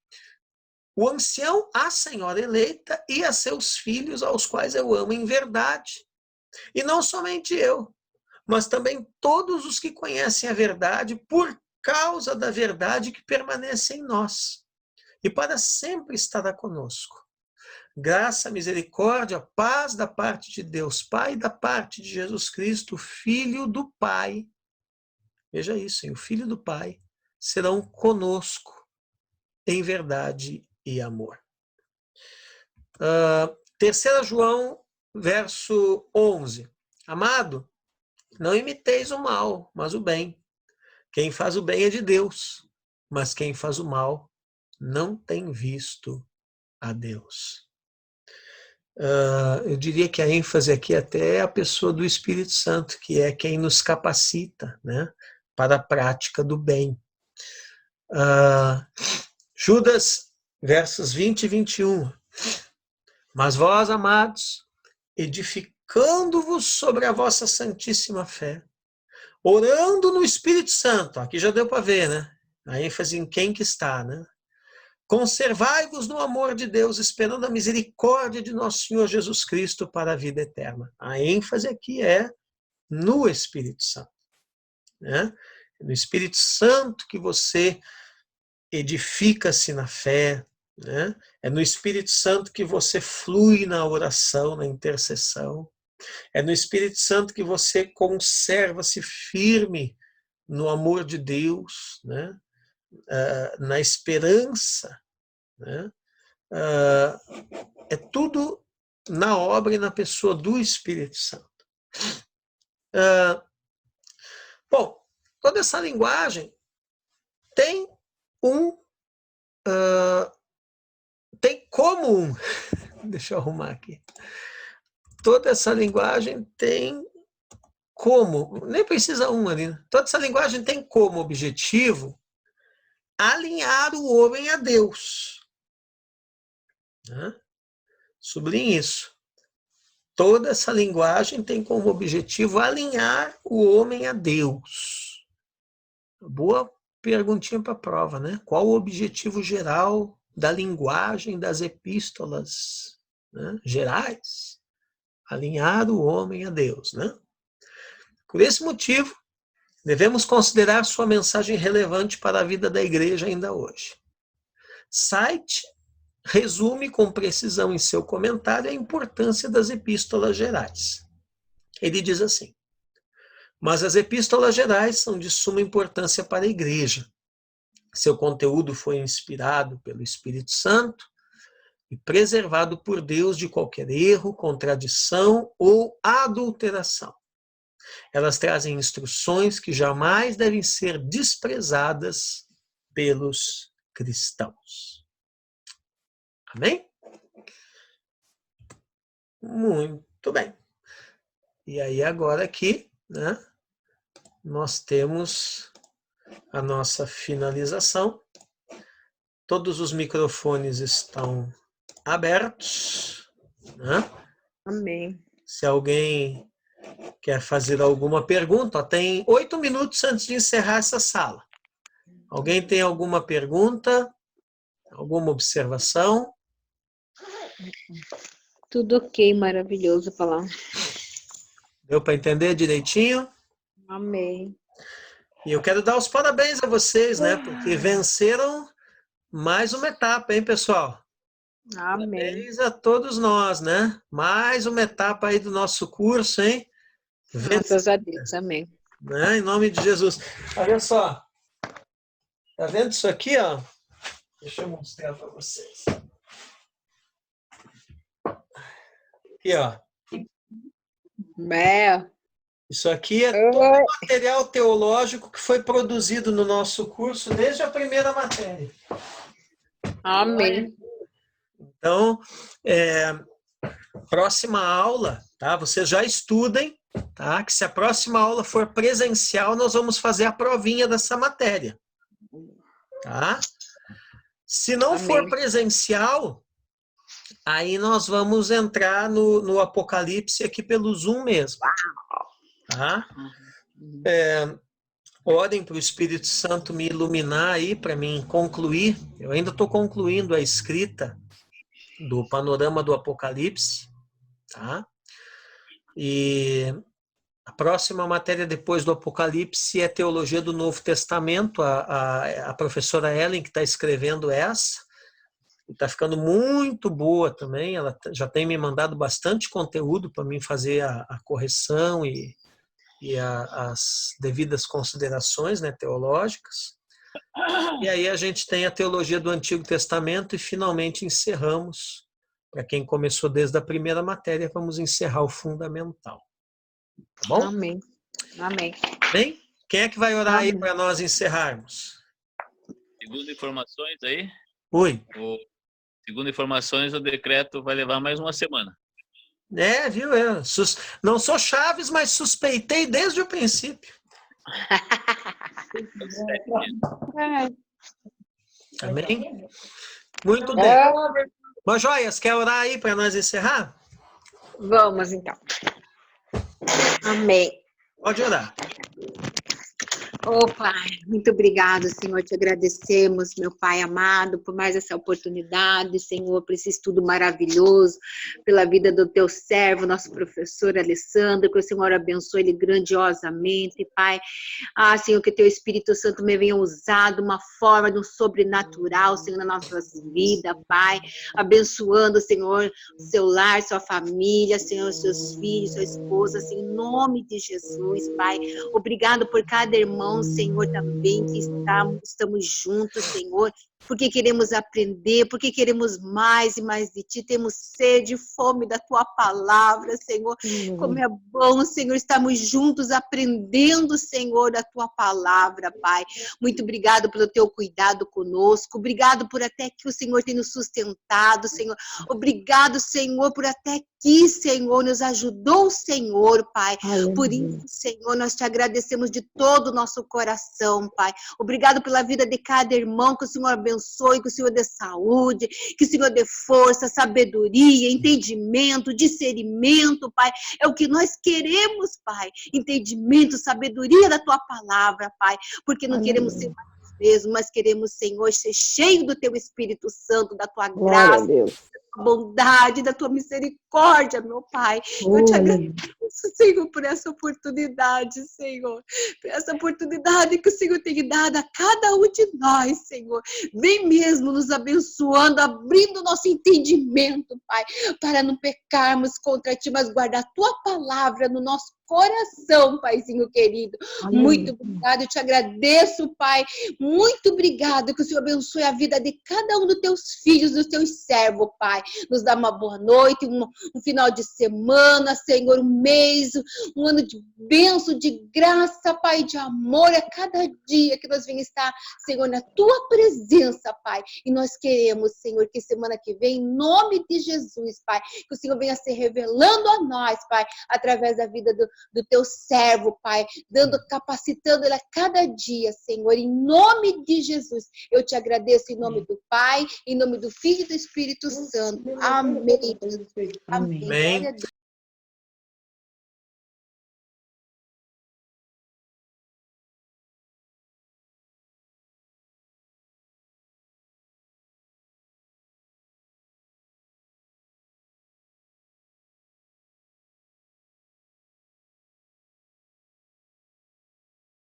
o ancião, a senhora eleita e a seus filhos, aos quais eu amo em verdade. E não somente eu, mas também todos os que conhecem a verdade por causa da verdade que permanece em nós e para sempre estará conosco. Graça, misericórdia, paz da parte de Deus Pai e da parte de Jesus Cristo, Filho do Pai. Veja isso, hein? O Filho do Pai serão conosco em verdade e amor. 3 João, verso 11. Amado, não imiteis o mal, mas o bem. Quem faz o bem é de Deus, mas quem faz o mal não tem visto a Deus. Eu diria que a ênfase aqui até é a pessoa do Espírito Santo, que é quem nos capacita, né, para a prática do bem. Judas, versos 20 e 21. Mas vós, amados, edificando-vos sobre a vossa santíssima fé, orando no Espírito Santo, aqui já deu para ver, né? A ênfase em quem que está, né? Conservai-vos no amor de Deus, esperando a misericórdia de nosso Senhor Jesus Cristo para a vida eterna. A ênfase aqui é no Espírito Santo, né? No Espírito Santo que você edifica-se na fé, né? É no Espírito Santo que você flui na oração, na intercessão. É no Espírito Santo que você conserva-se firme no amor de Deus, né? Na esperança, né? É tudo na obra e na pessoa do Espírito Santo. Bom, toda essa linguagem tem tem como deixa eu arrumar aqui. Toda essa linguagem tem como, nem precisa ali, né? Toda essa linguagem tem como objetivo alinhar o homem a Deus. Né? Sublinhe isso. Toda essa linguagem tem como objetivo alinhar o homem a Deus. Boa perguntinha para a prova, né? Qual o objetivo geral da linguagem das epístolas, né, gerais? Alinhar o homem a Deus, né? Por esse motivo, devemos considerar sua mensagem relevante para a vida da igreja ainda hoje. Site resume com precisão em seu comentário a importância das epístolas gerais. Ele diz assim: mas as epístolas gerais são de suma importância para a igreja. Seu conteúdo foi inspirado pelo Espírito Santo e preservado por Deus de qualquer erro, contradição ou adulteração. Elas trazem instruções que jamais devem ser desprezadas pelos cristãos. Amém? Muito bem. E aí agora aqui, né, nós temos a nossa finalização. Todos os microfones estão abertos, né? Amém. Se alguém quer fazer alguma pergunta, ó, tem 8 minutos antes de encerrar essa sala. Alguém tem alguma pergunta? Alguma observação? Tudo ok, maravilhoso falar. Deu para entender direitinho? Amém. E eu quero dar os parabéns a vocês, né? Porque venceram mais uma etapa, hein, pessoal? Amém. Parabéns a todos nós, né? Mais uma etapa aí do nosso curso, hein? Graças a Deus, amém. Né? Em nome de Jesus. Olha só. Tá vendo isso aqui, ó? Deixa eu mostrar para vocês. Aqui, ó. Isso aqui é todo o material teológico que foi produzido no nosso curso desde a primeira matéria. Amém. Então, próxima aula, tá? Vocês já estudem, tá? Que se a próxima aula for presencial, nós vamos fazer a provinha dessa matéria, tá? Se não for presencial, aí nós vamos entrar no Apocalipse aqui pelo Zoom mesmo, tá? Orem para o Espírito Santo me iluminar aí, para mim concluir. Eu ainda estou concluindo a escrita do panorama do Apocalipse, tá? E a próxima matéria depois do Apocalipse é Teologia do Novo Testamento. A professora Ellen, que está escrevendo essa, está ficando muito boa também. Ela já tem me mandado bastante conteúdo para mim fazer a correção e as devidas considerações, né, teológicas. E aí a gente tem a teologia do Antigo Testamento e finalmente encerramos. Para quem começou desde a primeira matéria, vamos encerrar o fundamental. Tá bom? Amém. Amém. Bem, quem é que vai orar aí para nós encerrarmos? Segundo informações aí, Oi. segundo informações, o decreto vai levar mais uma semana. Viu? Não sou Chaves, mas suspeitei desde o princípio. Amém? Muito bem. Mas, Joias, quer orar aí para nós encerrar? Vamos, então. Amém. Pode orar. Oh, Pai, muito obrigado, Senhor, te agradecemos, meu Pai amado, por mais essa oportunidade, Senhor, por esse estudo maravilhoso, pela vida do teu servo, nosso professor Alessandro, que o Senhor abençoe ele grandiosamente, Pai. Senhor, que teu Espírito Santo me venha usar de uma forma, de um sobrenatural, Senhor, nas nossas vidas, Pai, abençoando, Senhor, o seu lar, sua família, Senhor, seus filhos, sua esposa, Senhor, em nome de Jesus, Pai. Obrigado por cada irmão, Senhor, também que estamos juntos, Senhor, porque queremos aprender, porque queremos mais e mais de Ti, temos sede e fome da Tua palavra, Senhor, como é bom, Senhor, estamos juntos aprendendo, Senhor, da Tua palavra, Pai, muito obrigado pelo Teu cuidado conosco, obrigado por até que o Senhor tem nos sustentado, Senhor, obrigado, Senhor, por até que, Senhor, nos ajudou, Senhor, Pai, por isso, Senhor, nós te agradecemos de todo o nosso coração, Pai, obrigado pela vida de cada irmão, que o Senhor abençoe, que o Senhor dê saúde, que o Senhor dê força, sabedoria, entendimento, discernimento, Pai, é o que nós queremos, Pai, entendimento, sabedoria da Tua palavra, Pai, porque não queremos ser mais mesmo, mas queremos, Senhor, ser cheio do Teu Espírito Santo, da Tua graça, bondade, da Tua misericórdia, meu Pai. Eu te agradeço, Senhor, por essa oportunidade, Senhor. Por essa oportunidade que o Senhor tem dado a cada um de nós, Senhor. Vem mesmo nos abençoando, abrindo nosso entendimento, Pai, para não pecarmos contra Ti, mas guardar a Tua palavra no nosso coração, Paizinho querido. Muito obrigado, eu te agradeço, Pai. Muito obrigado, que o Senhor abençoe a vida de cada um dos Teus filhos, dos Teus servos, Pai. Nos dá uma boa noite, um final de semana, Senhor, um mês, um ano de bênção, de graça, Pai, de amor a cada dia que nós venhamos estar, Senhor, na Tua presença, Pai. E nós queremos, Senhor, que semana que vem, em nome de Jesus, Pai, que o Senhor venha se revelando a nós, Pai, através da vida do Teu servo, Pai, capacitando ele a cada dia, Senhor, em nome de Jesus. Eu te agradeço em nome do Pai, em nome do Filho e do Espírito Santo. Amém. Amém.